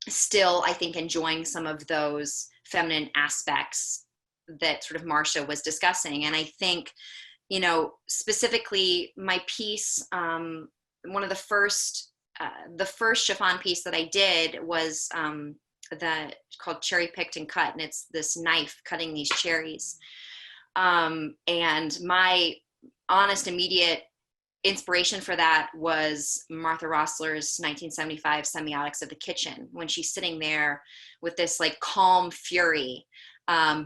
still, I think enjoying some of those feminine aspects that sort of Marsha was discussing. And I think, specifically my piece, one of the first chiffon piece that I did was called Cherry Picked and Cut. And it's this knife cutting these cherries. And my honest, immediate inspiration for that was Martha Rossler's 1975 Semiotics of the Kitchen, when she's sitting there with this like calm fury,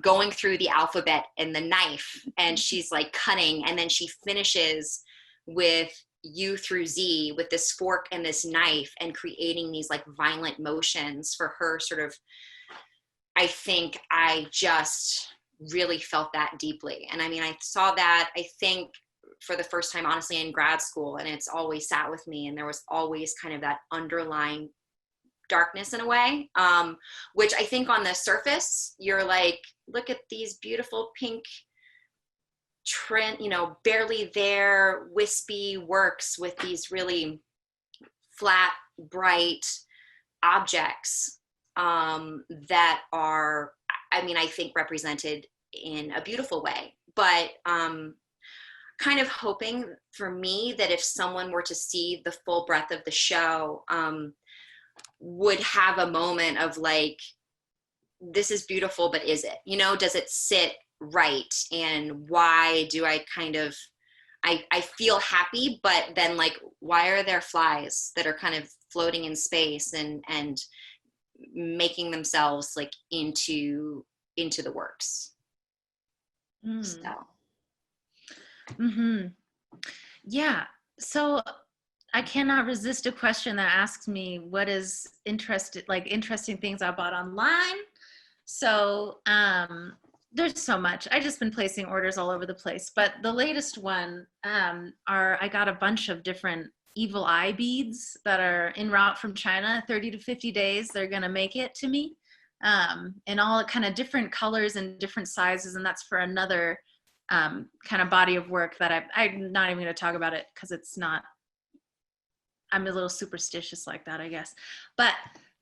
going through the alphabet and the knife, and she's like cutting, and then she finishes with U through Z with this fork and this knife, and creating these like violent motions for her sort of, I think I just really felt that deeply. And I mean, I saw that, I think, for the first time, honestly, in grad school, and it's always sat with me. And there was always kind of that underlying darkness in a way, which I think on the surface, you're like, look at these beautiful pink, barely there, wispy works with these really flat, bright objects that are, I mean, I think represented in a beautiful way. But kind of hoping for me that if someone were to see the full breadth of the show, would have a moment of like, this is beautiful, but is it, does it sit right? And why do I kind of, I feel happy, but then like, why are there flies that are kind of floating in space and making themselves like into the works? So. Mm-hmm. Yeah. So I cannot resist a question that asks me what is interesting things I bought online. So there's so much. I just been placing orders all over the place, but the latest one I got a bunch of different evil eye beads that are en route from China. 30 to 50 days they're gonna make it to me, in all kind of different colors and different sizes, and that's for another kind of body of work that I'm not even going to talk about it because it's not, I'm a little superstitious like that, I guess. But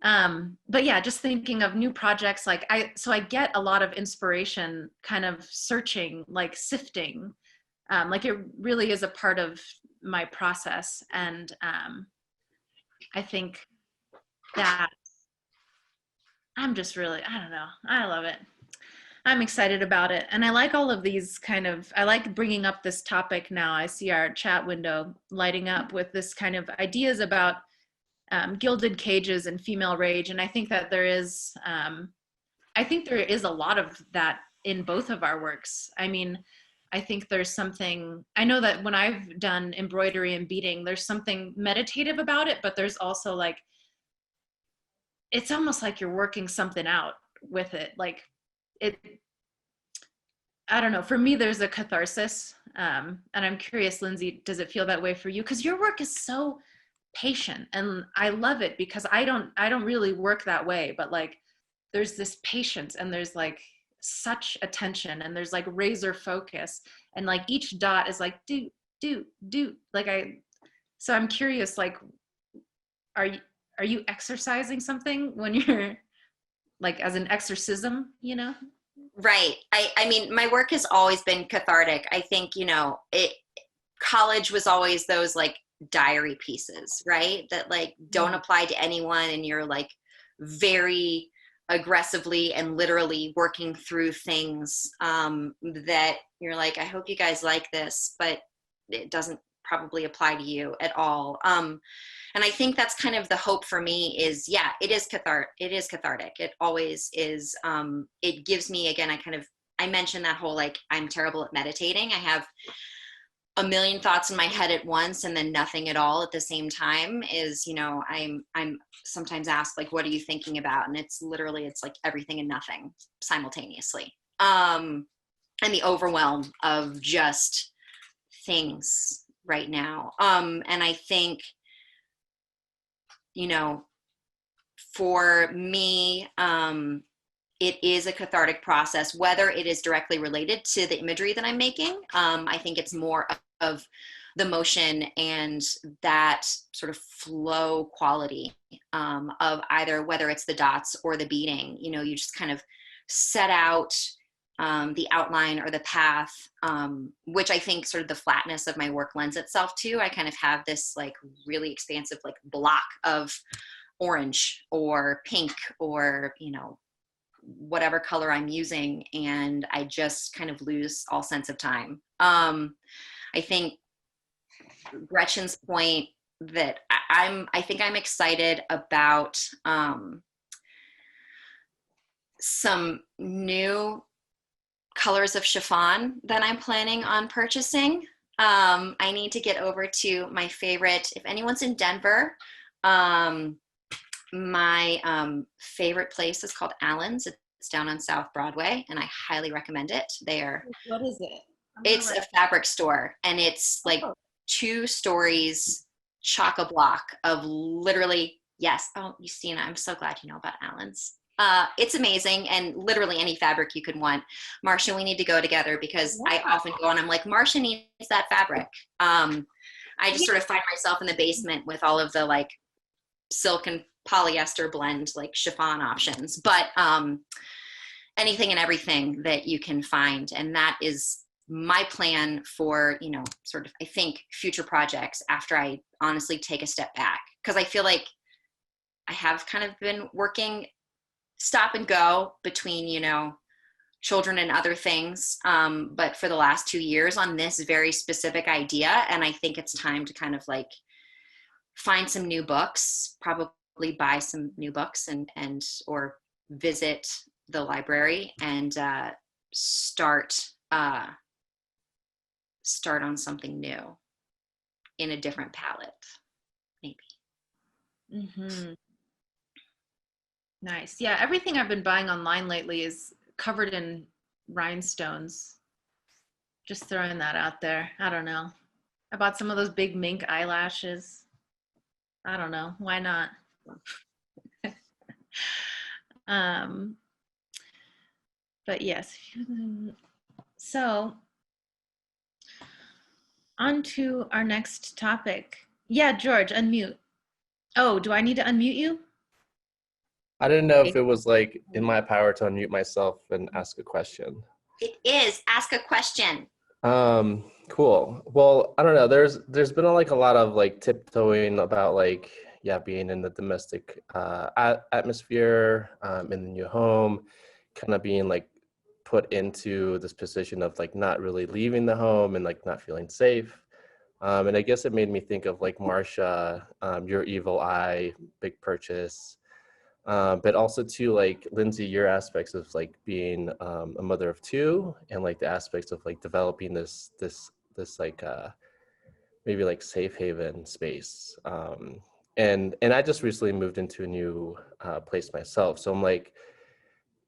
yeah, just thinking of new projects, like I get a lot of inspiration kind of searching, like sifting, like it really is a part of my process. And I think that I'm just really, I don't know, I love it. I'm excited about it. And I like all of these I like bringing up this topic now. I see our chat window lighting up with this kind of ideas about gilded cages and female rage. And I think that there is a lot of that in both of our works. I mean, I think there's something, I know that when I've done embroidery and beading, there's something meditative about it, but there's also like, it's almost like you're working something out with it. Like it, I don't know, for me, there's a catharsis. And I'm curious, Lindsay, does it feel that way for you? Because your work is so patient, and I love it because I don't really work that way, but like there's this patience, and there's like such attention, and there's like razor focus, and like each dot is like do like so I'm curious, like are you exercising something when you're like as an exorcism, you know? Right. I mean, my work has always been cathartic. I think, you know, college was always those like diary pieces, right? That like don't apply to anyone, and you're like very aggressively and literally working through things that you're like, I hope you guys like this, but it doesn't probably apply to you at all. And I think that's kind of the hope for me is, yeah, it is cathartic. It always is. It gives me, again, I mentioned that whole, like, I'm terrible at meditating. I have a million thoughts in my head at once and then nothing at all at the same time is, you know, I'm sometimes asked, like, what are you thinking about? And it's literally, it's like everything and nothing simultaneously. And the overwhelm of just things right now. And I think, you know, for me, it is a cathartic process, whether it is directly related to the imagery that I'm making. I think it's more of the motion and that sort of flow quality of either, whether it's the dots or the beading, you know, you just kind of set out the outline or the path, which I think sort of the flatness of my work lends itself to. I kind of have this like really expansive like block of orange or pink or, you know, whatever color I'm using, and I just kind of lose all sense of time. I think Gretchen's point that I think I'm excited about some new colors of chiffon that I'm planning on purchasing. I need to get over to my favorite, if anyone's in Denver, my favorite place is called Allen's. It's down on South Broadway, and I highly recommend it. What is it? It's a fabric store, and it's like 2 stories, chock-a-block of literally, yes. Oh, Justina, I'm so glad you know about Allen's. It's amazing, and literally any fabric you could want. Marsha, we need to go together because I often go and I'm like, Marsha needs that fabric. I just sort of find myself in the basement with all of the like silk and polyester blend, like chiffon options, but anything and everything that you can find. And that is my plan for, you know, sort of, I think, future projects after I honestly take a step back. Because I feel like I have kind of been working stop and go between, you know, children and other things, but for the last 2 years on this very specific idea. And I think it's time to kind of like find some new books, probably buy some new books and or visit the library and start on something new in a different palette, maybe. Mm-hmm. Nice. Yeah, everything I've been buying online lately is covered in rhinestones. Just throwing that out there. I don't know. I bought some of those big mink eyelashes. I don't know. Why not? But yes. So on to our next topic. Yeah, George, unmute. Oh, do I need to unmute you? I didn't know if it was like in my power to unmute myself and ask a question. It is. Ask a question. Cool. Well, I don't know. There's been like a lot of like tiptoeing about like, yeah, being in the domestic atmosphere, in the new home, kind of being like put into this position of like not really leaving the home and like not feeling safe. And I guess it made me think of like Marsha, Your Evil Eye, big purchase. But also too, like Lindsay, your aspects of like being a mother of two, and like the aspects of like developing this like maybe like safe haven space. And I just recently moved into a new place myself, so I'm like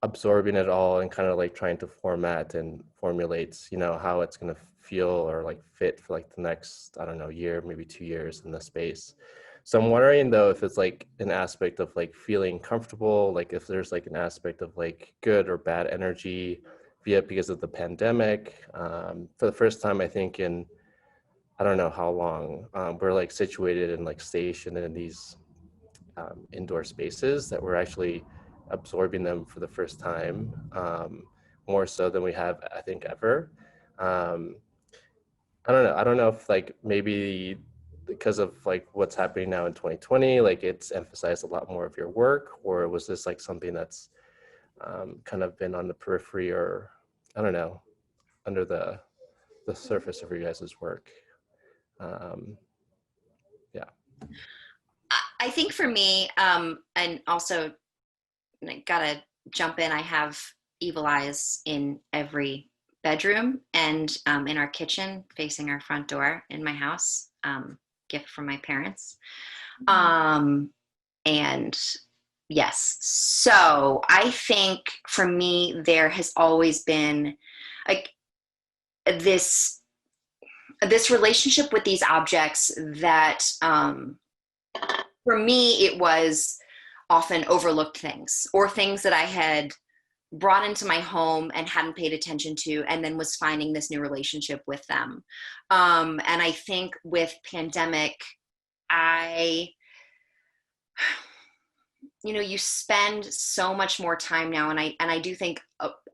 absorbing it all and kind of like trying to format and formulate, you know, how it's going to feel or like fit for like the next, I don't know, year, maybe 2 years in the space. So I'm wondering though, if it's like an aspect of like feeling comfortable, like if there's like an aspect of like good or bad energy via because of the pandemic. For the first time, I think in, I don't know how long, we're like situated and like stationed in these indoor spaces that we're actually absorbing them for the first time, more so than we have, I think, ever. Um, I don't know. I don't know if like maybe because of like what's happening now in 2020, like it's emphasized a lot more of your work, or was this like something that's kind of been on the periphery, or I don't know, under the surface of your guys' work? Um, yeah. I think for me, and also I gotta jump in, I have evil eyes in every bedroom and in our kitchen facing our front door in my house, gift from my parents. And yes, so I think for me, there has always been like this relationship with these objects that for me, it was often overlooked things or things that I had brought into my home and hadn't paid attention to, and then was finding this new relationship with them. And I think with pandemic, you spend so much more time now, and I do think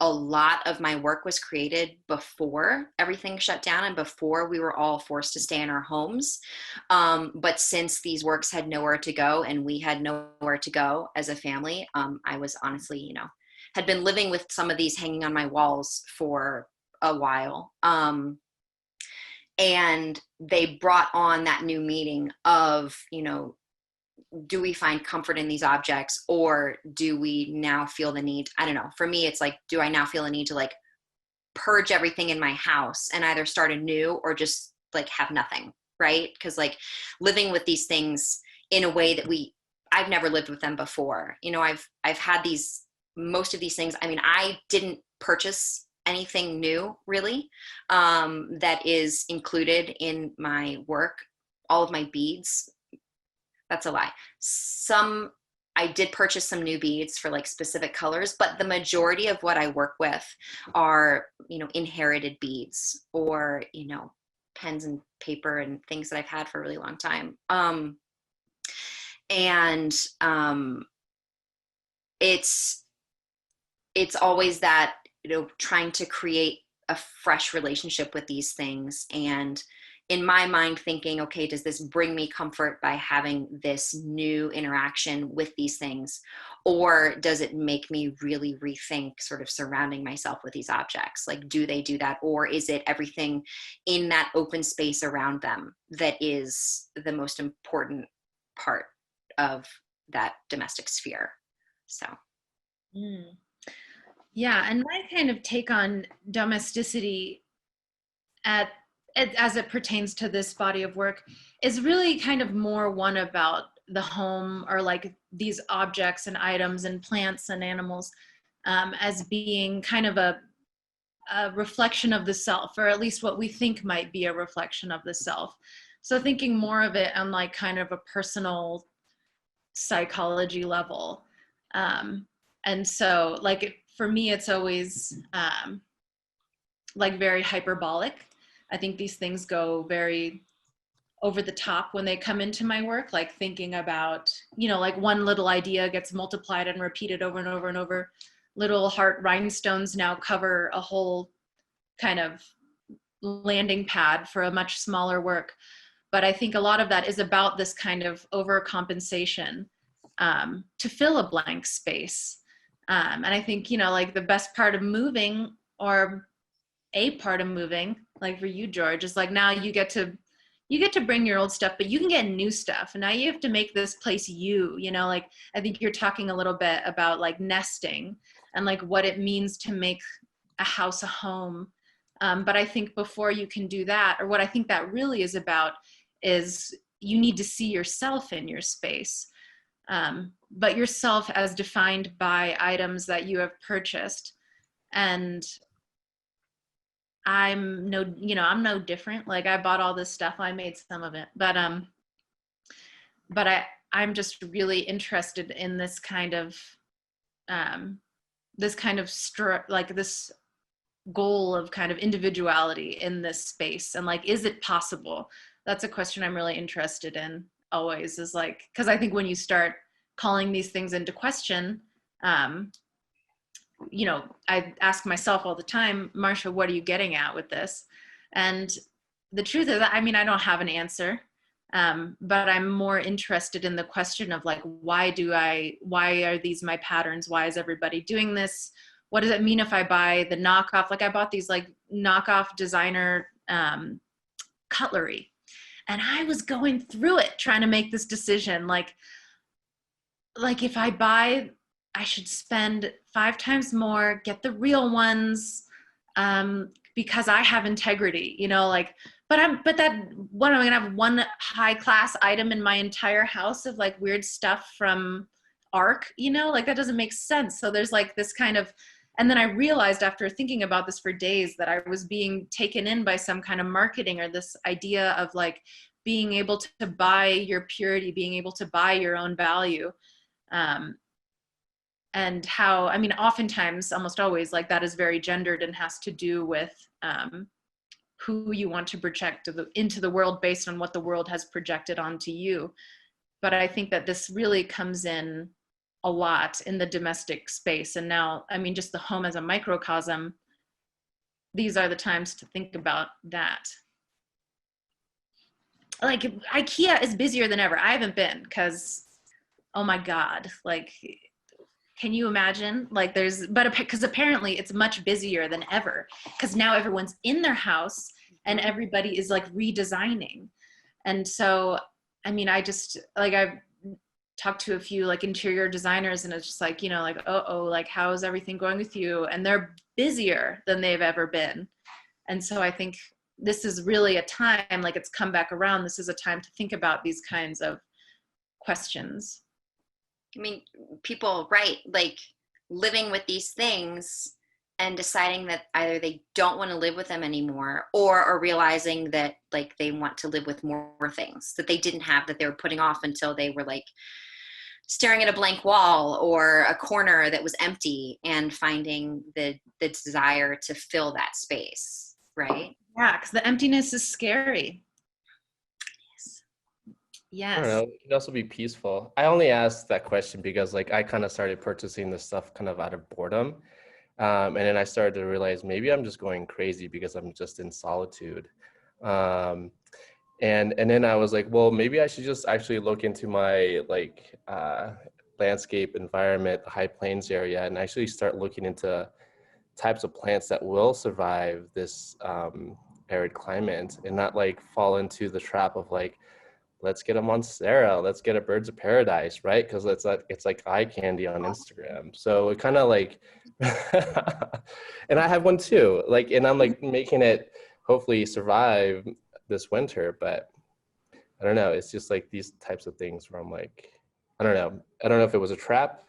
a lot of my work was created before everything shut down and before we were all forced to stay in our homes. But since these works had nowhere to go and we had nowhere to go as a family, I was honestly, had been living with some of these hanging on my walls for a while. And they brought on that new meaning of, do we find comfort in these objects, or do we now feel the need? I don't know. For me, it's like, do I now feel a need to like purge everything in my house and either start anew or just like have nothing, right? Because like living with these things in a way that I've never lived with them before. I've had most of these things. I mean, I didn't purchase anything new really that is included in my work. All of my beads, that's a lie. I did purchase some new beads for like specific colors, but the majority of what I work with are, inherited beads or, pens and paper and things that I've had for a really long time. It's always that, trying to create a fresh relationship with these things. And in my mind thinking, okay, does this bring me comfort by having this new interaction with these things? Or does it make me really rethink sort of surrounding myself with these objects? Like, do they do that? Or is it everything in that open space around them that is the most important part of that domestic sphere? So. Yeah, and my kind of take on domesticity as it pertains to this body of work is really kind of more one about the home, or like these objects and items and plants and animals as being kind of a reflection of the self, or at least what we think might be a reflection of the self. So thinking more of it on like kind of a personal psychology level. And so like for me, it's always like very hyperbolic. I think these things go very over the top when they come into my work, like thinking about, like one little idea gets multiplied and repeated over and over and over. Little heart rhinestones now cover a whole kind of landing pad for a much smaller work. But I think a lot of that is about this kind of overcompensation to fill a blank space. And I think, like the best part of moving, or a part of moving, like for you, George, is like now you get to you get to bring your old stuff, but you can get new stuff. And now you have to make this place you know, like, I think you're talking a little bit about like nesting and like what it means to make a house a home. But I think before you can do that, or what I think that really is about, is you need to see yourself in your space. But yourself as defined by items that you have purchased. And I'm no different. Like, I bought all this stuff, I made some of it, but I'm just really interested in this kind of like this goal of kind of individuality in this space. And like, is it possible? That's a question I'm really interested in always, is like, because I think when you start calling these things into question, you know, I ask myself all the time, Marsha, what are you getting at with this? And the truth is that, I mean, I don't have an answer, but I'm more interested in the question of like, why are these my patterns? Why is everybody doing this? What does it mean if I buy the knockoff? Like, I bought these like knockoff designer cutlery, and I was going through it trying to make this decision. Like if I buy, I should spend 5 times more, get the real ones, because I have integrity, you know, like, what am I gonna have one high class item in my entire house of like weird stuff from ARC, you know, like that doesn't make sense. So there's like this kind of, and then I realized after thinking about this for days that I was being taken in by some kind of marketing, or this idea of like being able to buy your purity, being able to buy your own value. And how, I mean, oftentimes, almost always, like that is very gendered and has to do with who you want to project into the world based on what the world has projected onto you. But I think that this really comes in a lot in the domestic space. And now, I mean, just the home as a microcosm, these are the times to think about that. Like, IKEA is busier than ever. I haven't been, because, oh my God, like, can you imagine? Like because apparently it's much busier than ever, because now everyone's in their house and everybody is like redesigning. And so, I mean, I've talked to a few like interior designers, and it's just like, you know, like, like, how is everything going with you? And they're busier than they've ever been. And so I think this is really a time, like, it's come back around. This is a time to think about these kinds of questions. I mean, people, right, like living with these things and deciding that either they don't want to live with them anymore, or are realizing that like they want to live with more things that they didn't have, that they were putting off until they were like staring at a blank wall or a corner that was empty, and finding the desire to fill that space, right? Yeah, because the emptiness is scary. Yes. I don't know. It can also be peaceful. I only asked that question because like I kind of started purchasing this stuff kind of out of boredom. And then I started to realize maybe I'm just going crazy because I'm just in solitude. And then I was like, well, maybe I should just actually look into my like landscape environment, High Plains area, and actually start looking into types of plants that will survive this arid climate, and not like fall into the trap of like, let's get a Monstera, let's get a Birds of Paradise, right? Because it's like eye candy on Instagram. So it kind of like, and I have one too, like, and I'm like making it hopefully survive this winter, but I don't know. It's just like these types of things where I'm like, I don't know if it was a trap,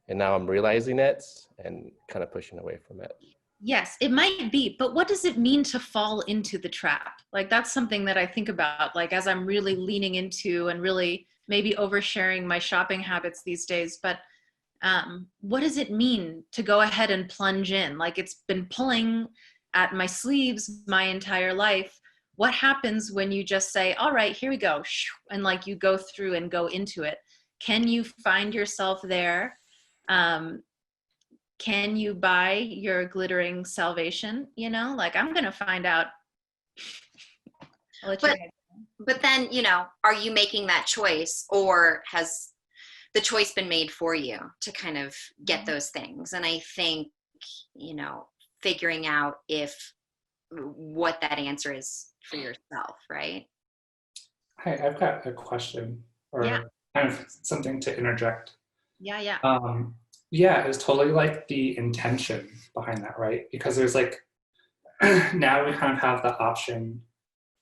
and now I'm realizing it and kind of pushing away from it. Yes, it might be, but what does it mean to fall into the trap? Like, that's something that I think about, like, as I'm really leaning into and really maybe oversharing my shopping habits these days. But what does it mean to go ahead and plunge in? Like, it's been pulling at my sleeves my entire life. What happens when you just say, all right, here we go, and like you go through and go into it? Can you find yourself there? Can you buy your glittering salvation? You know, like, I'm going to find out. But then, you know, are you making that choice, or has the choice been made for you to kind of get those things? And I think, you know, figuring out what that answer is for yourself, right? Hi, I've got a question or Yeah. kind of something to interject. Yeah. Yeah, it's totally like the intention behind that, right? Because there's like, now we kind of have the option,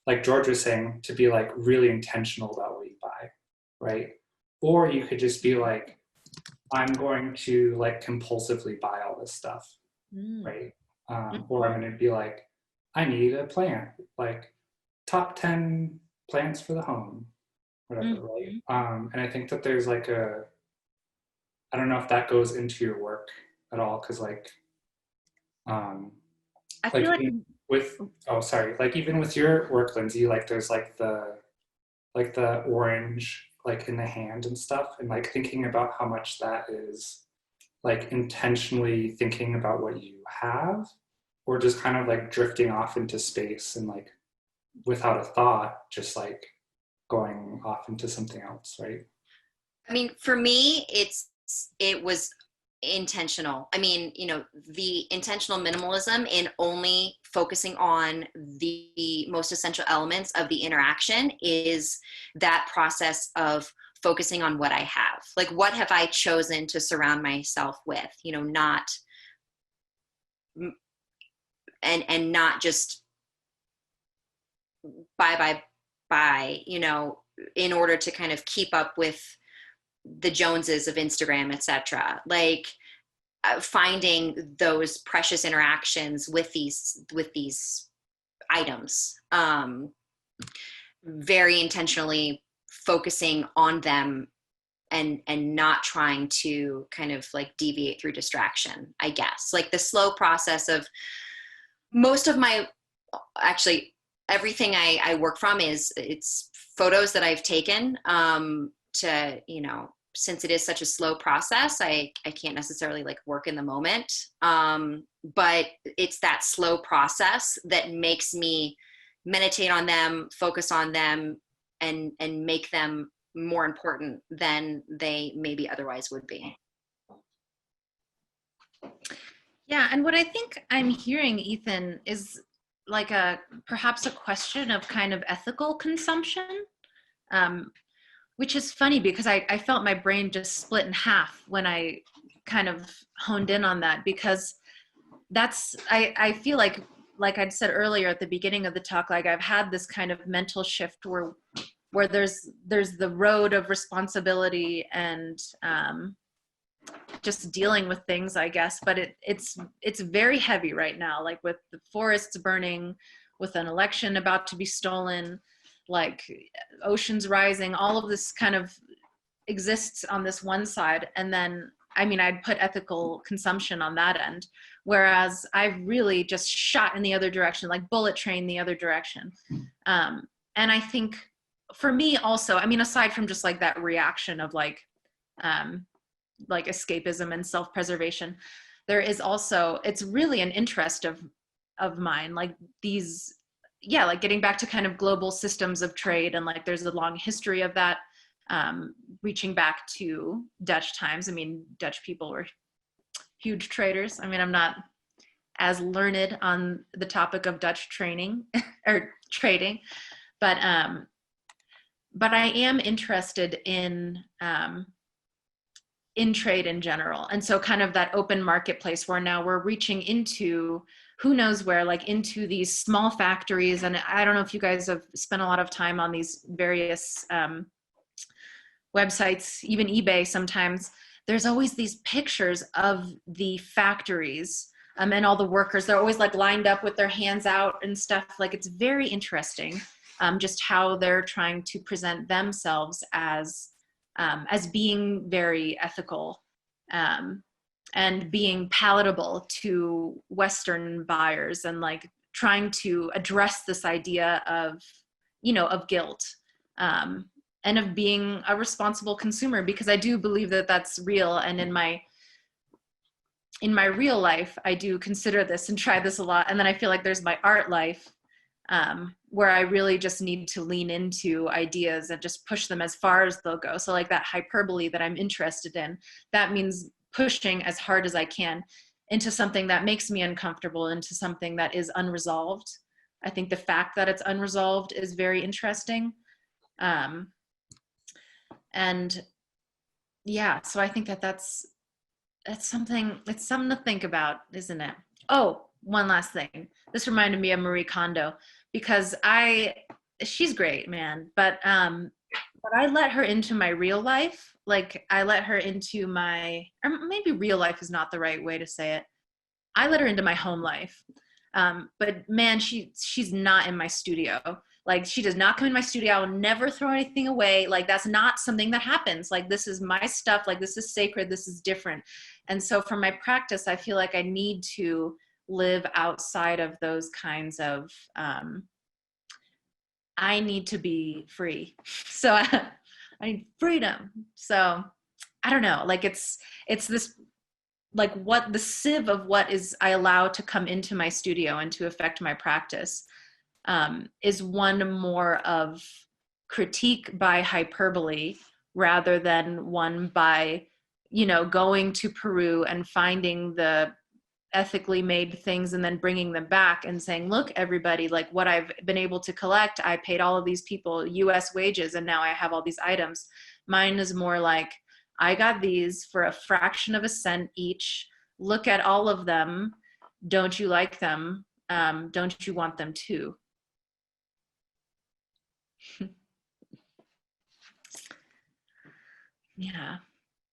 like George was saying, to be like really intentional about what you buy, right? Or you could just be like, I'm going to like compulsively buy all this stuff, Mm. right? Or I'm going to be like, I need a plant, like top 10 plants for the home, whatever, right? And I think that there's like I don't know if that goes into your work at all, because I like feel like even with, oh, sorry, like even with your work, Lindsay, like there's like the orange like in the hand and stuff, and like thinking about how much that is like intentionally thinking about what you have, or just kind of like drifting off into space and like without a thought, just like going off into something else, right? I mean, for me, it was intentional. I mean, the intentional minimalism in only focusing on the most essential elements of the interaction is that process of focusing on what I have. Like, what have I chosen to surround myself with? Not and not just buy, in order to kind of keep up with the Joneses of Instagram, etc. Like finding those precious interactions with these items, very intentionally focusing on them and not trying to kind of like deviate through distraction, I guess. Like the slow process of most of my, actually everything I work from it's photos that I've taken to, since it is such a slow process, I can't necessarily like work in the moment. But it's that slow process that makes me meditate on them, focus on them, and make them more important than they maybe otherwise would be. Yeah, and what I think I'm hearing, Ethan, is like perhaps a question of kind of ethical consumption, which is funny because I felt my brain just split in half when I kind of honed in on that, because I feel like I'd said earlier at the beginning of the talk, like I've had this kind of mental shift where there's the road of responsibility and just dealing with things, I guess, but it's very heavy right now, like with the forests burning, with an election about to be stolen, like oceans rising, all of this kind of exists on this one side. And then, I mean, I'd put ethical consumption on that end, whereas I've really just shot in the other direction, like bullet train the other direction. And I think for me also, I mean, aside from just like that reaction of like escapism and self-preservation, there is also, it's really an interest of mine, like these, yeah, like getting back to kind of global systems of trade, and like there's a long history of that, reaching back to Dutch times. I mean, Dutch people were huge traders. I mean, I'm not as learned on the topic of Dutch training or trading, but I am interested in trade in general. And so kind of that open marketplace where now we're reaching into who knows where, like into these small factories. And I don't know if you guys have spent a lot of time on these various websites, even eBay sometimes. There's always these pictures of the factories and all the workers. They're always like lined up with their hands out and stuff. Like it's very interesting just how they're trying to present themselves as being very ethical and being palatable to Western buyers, and like trying to address this idea of, of guilt and of being a responsible consumer, because I do believe that that's real. And in my real life, I do consider this and try this a lot. And then I feel like there's my art life, where I really just need to lean into ideas and just push them as far as they'll go. So like that hyperbole that I'm interested in, that means pushing as hard as I can into something that makes me uncomfortable, into something that is unresolved. I think the fact that it's unresolved is very interesting. And yeah, so I think that that's something, it's something to think about, isn't it? Oh, one last thing. This reminded me of Marie Kondo, because she's great, man. But I let her into my real life. Like, I let her into my, or maybe real life is not the right way to say it. I let her into my home life. But man, she's not in my studio. Like, she does not come in my studio. I will never throw anything away. Like, that's not something that happens. Like, this is my stuff. Like, this is sacred. This is different. And so for my practice, I feel like I need to live outside of those kinds of, I need to be free. So I need freedom. So I don't know, like it's this, like, what the sieve of what is I allow to come into my studio and to affect my practice is one more of critique by hyperbole rather than one by, going to Peru and finding the ethically made things and then bringing them back and saying, look, everybody, like, what I've been able to collect, I paid all of these people US wages and now I have all these items. Mine is more like, I got these for a fraction of a cent each. Look at all of them. Don't you like them? Don't you want them too? Yeah.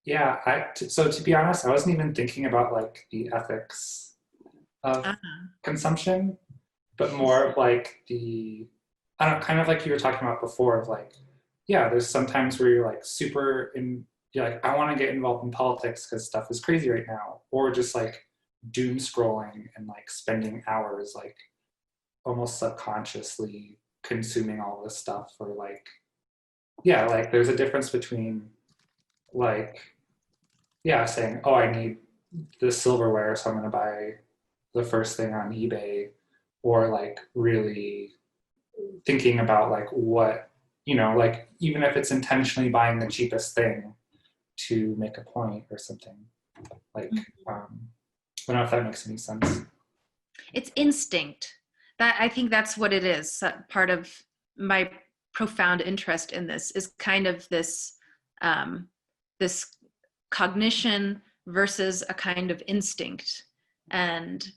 Yeah, so to be honest, I wasn't even thinking about like the ethics of consumption, but more of like I don't know, kind of like you were talking about before of like, yeah, there's sometimes where you're like you're like, I want to get involved in politics because stuff is crazy right now, or just like doom scrolling and like spending hours like almost subconsciously consuming all this stuff, or like, yeah, like there's a difference between like, yeah, saying, oh, I need this silverware, so I'm going to buy the first thing on eBay, or like really thinking about like what, like even if it's intentionally buying the cheapest thing to make a point or something. Like, I don't know if that makes any sense. It's instinct. That, I think that's what it is. Part of my profound interest in this is kind of this this cognition versus a kind of instinct. And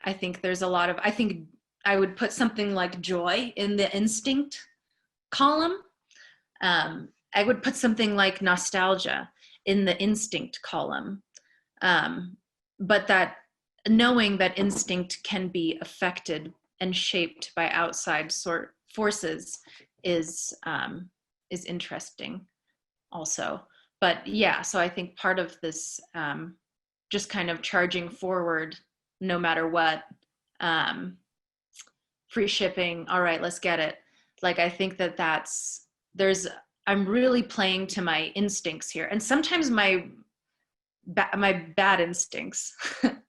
I think there's a lot of, I think I would put something like joy in the instinct column. I would put something like nostalgia in the instinct column. But that knowing that instinct can be affected and shaped by outside forces is interesting also. But yeah, so I think part of this just kind of charging forward no matter what, free shipping, all right, let's get it. Like, I think I'm really playing to my instincts here, and sometimes my bad instincts. But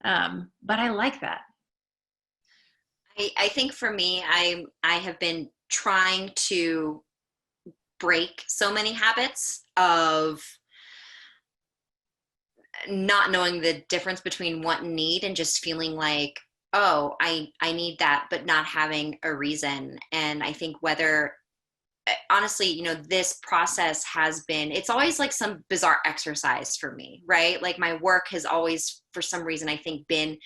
I like that. I think for me, I have been trying to break so many habits of not knowing the difference between want and need, and just feeling like, oh, I need that, but not having a reason. And I think honestly, this process it's always like some bizarre exercise for me, right? Like, my work has always, for some reason, I think, been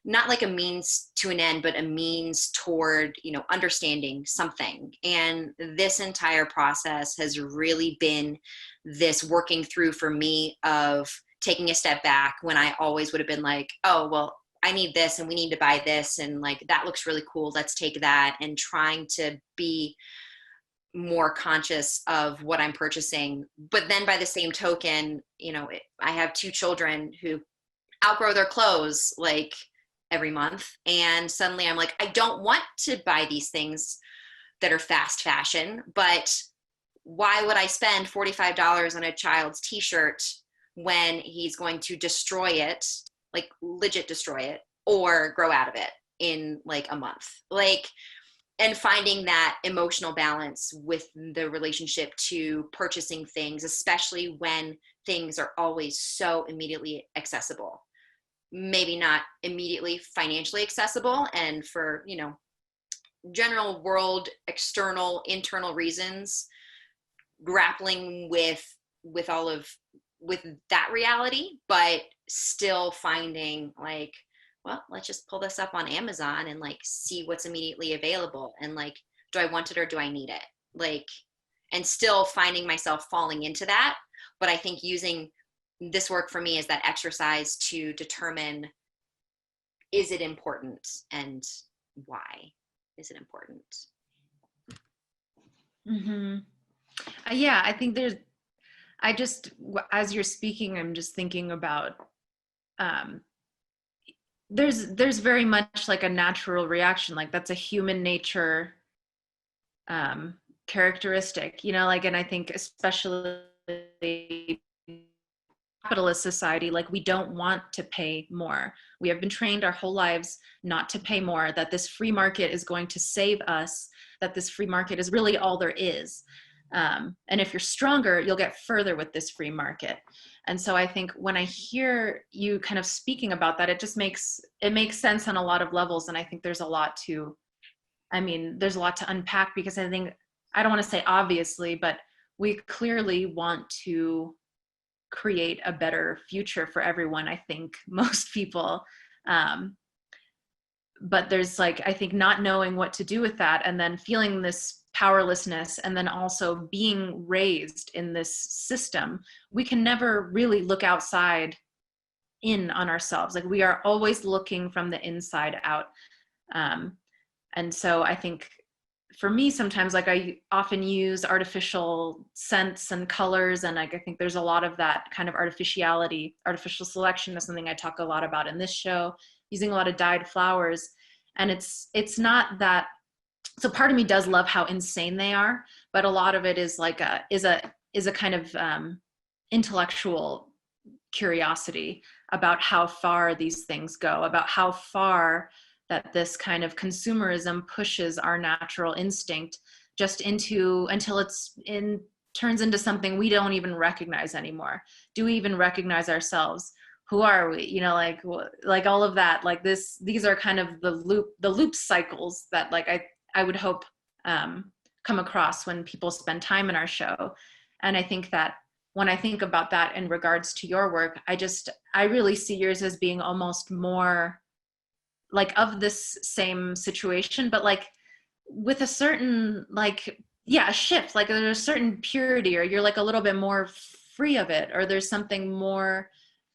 not like a means to an end, but a means toward, understanding something. And this entire process has really been this working through for me of taking a step back when I always would have been like, oh, well, I need this and we need to buy this. And like, that looks really cool. Let's take that. And trying to be more conscious of what I'm purchasing. But then by the same token, I have 2 children who outgrow their clothes like every month. And suddenly I'm like, I don't want to buy these things that are fast fashion, but why would I spend $45 on a child's t-shirt when he's going to destroy it, like legit destroy it, or grow out of it in like a month? Like, and finding that emotional balance with the relationship to purchasing things, especially when things are always so immediately accessible. Maybe not immediately financially accessible, and for, general world, external, internal reasons, grappling with all of with that reality, but still finding like, well, let's just pull this up on Amazon and like see what's immediately available, and like, do I want it or do I need it? Like, and still finding myself falling into that. But I think using this work for me is that exercise to determine, is it important and why is it important? Mm-hmm. Yeah, I think as you're speaking, I'm just thinking about, there's very much like a natural reaction, like that's a human nature characteristic, like, and I think especially capitalist society, like we don't want to pay more. We have been trained our whole lives not to pay more, that this free market is going to save us, that this free market is really all there is. And if you're stronger, you'll get further with this free market. And so I think when I hear you kind of speaking about that, it makes sense on a lot of levels. And I think there's a lot to unpack, because I think, I don't want to say obviously, but we clearly want to create a better future for everyone. I think most people, but there's like, I think not knowing what to do with that, and then feeling this powerlessness, and then also being raised in this system, we can never really look outside in on ourselves. Like we are always looking from the inside out. And so I think for me, sometimes like I often use artificial scents and colors, and like I think there's a lot of that kind of artificiality. Artificial selection is something I talk a lot about in this show, using a lot of dyed flowers. And it's not that, so part of me does love how insane they are, but a lot of it is like is a kind of intellectual curiosity about how far these things go, about how far that this kind of consumerism pushes our natural instinct just until turns into something we don't even recognize anymore. Do we even recognize ourselves? Who are we? Like all of that, like these are kind of the loop cycles that like I would hope come across when people spend time in our show. And I think that when I think about that in regards to your work, I really see yours as being almost more like of this same situation, but like with a certain like, yeah, a shift, like there's a certain purity, or you're like a little bit more free of it, or there's something more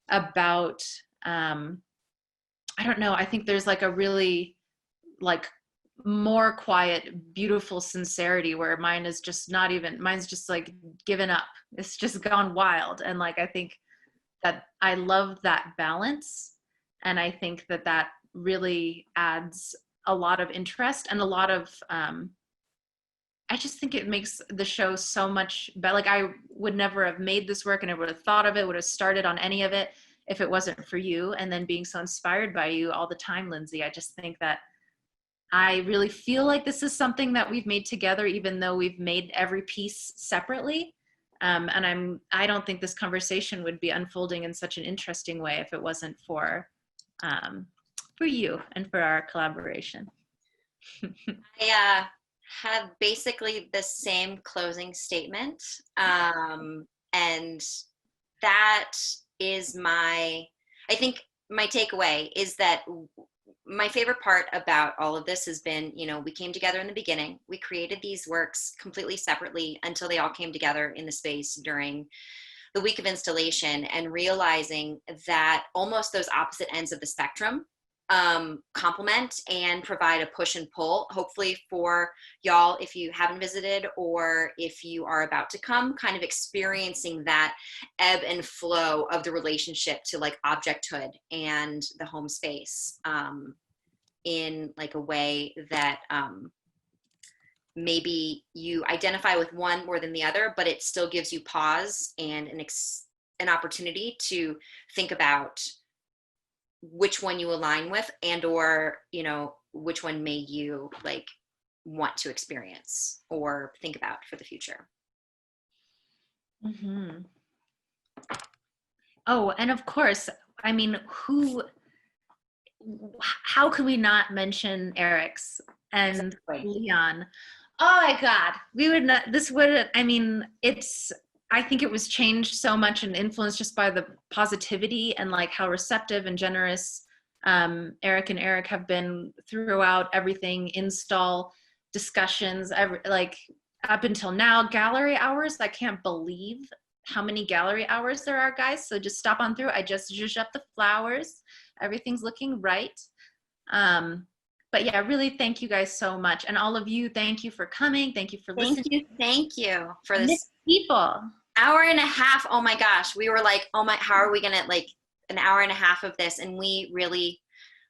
about, I don't know, I think there's like a really like more quiet, beautiful sincerity, where mine's just like given up. It's just gone wild. And like, I think that I love that balance. And I think that really adds a lot of interest and a lot of, I just think it makes the show so much better. Like I would never have made this work, and I would have thought of it, would have started on any of it if it wasn't for you. And then being so inspired by you all the time, Lindsay, I just think that I really feel like this is something that we've made together, even though we've made every piece separately. And I don't think this conversation would be unfolding in such an interesting way if it wasn't for you and for our collaboration. I have basically the same closing statement. And that is I think my takeaway is that my favorite part about all of this has been, we came together in the beginning. We created these works completely separately until they all came together in the space during the week of installation, and realizing that almost those opposite ends of the spectrum complement and provide a push and pull, hopefully for y'all, if you haven't visited or if you are about to come, kind of experiencing that ebb and flow of the relationship to like objecthood and the home space in like a way that maybe you identify with one more than the other, but it still gives you pause and an opportunity to think about which one you align with, and or which one may you like want to experience or think about for the future. Mm-hmm. Oh, and of course, I mean, how can we not mention Eric's and Exactly. Leon. Oh my God, we would not, this would, I mean, I think it was changed so much and influenced just by the positivity and like how receptive and generous Eric and Eric have been throughout everything, install discussions, like up until now, gallery hours. I can't believe how many gallery hours there are, guys. So just stop on through. I just zhuzhed up the flowers. Everything's looking right. But yeah, really thank you guys so much. And all of you, thank you for coming. Thank you for listening. Thank you for Miss this people. hour and a half. Oh my gosh. We were like, oh my, how are we going to like an hour and a half of this? And we really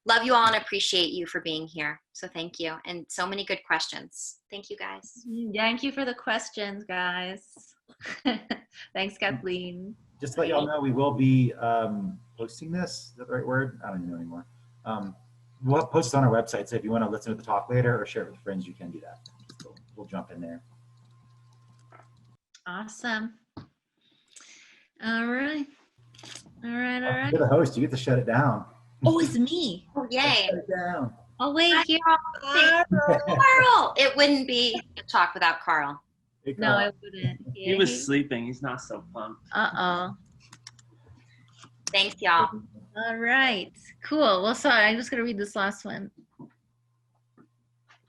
love you all and appreciate you for being here. So thank you. And so many good questions. Thank you guys. Thank you for the questions, guys. Thanks, Kathleen. Just to let y'all know, we will be posting this. Is that the right word? I don't even know anymore. We'll post it on our website. So if you want to listen to the talk later or share it with friends, you can do that. So we'll jump in there. Awesome. All right. All right. All right. You're the host. You get to shut it down. Oh, it's me. Oh, yay. Shut it down. Oh, wait. Here. Carl. It wouldn't be a talk without Carl. Hey, No, Carl. I wouldn't. He Yeah, was sleeping. He's not so pumped. Uh-oh. Thanks, y'all. All right. Cool. Well, sorry. I'm just going to read this last one.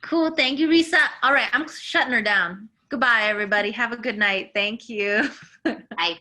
Cool. Thank you, Risa. All right. I'm shutting her down. Goodbye, everybody. Have a good night. Thank you. Bye.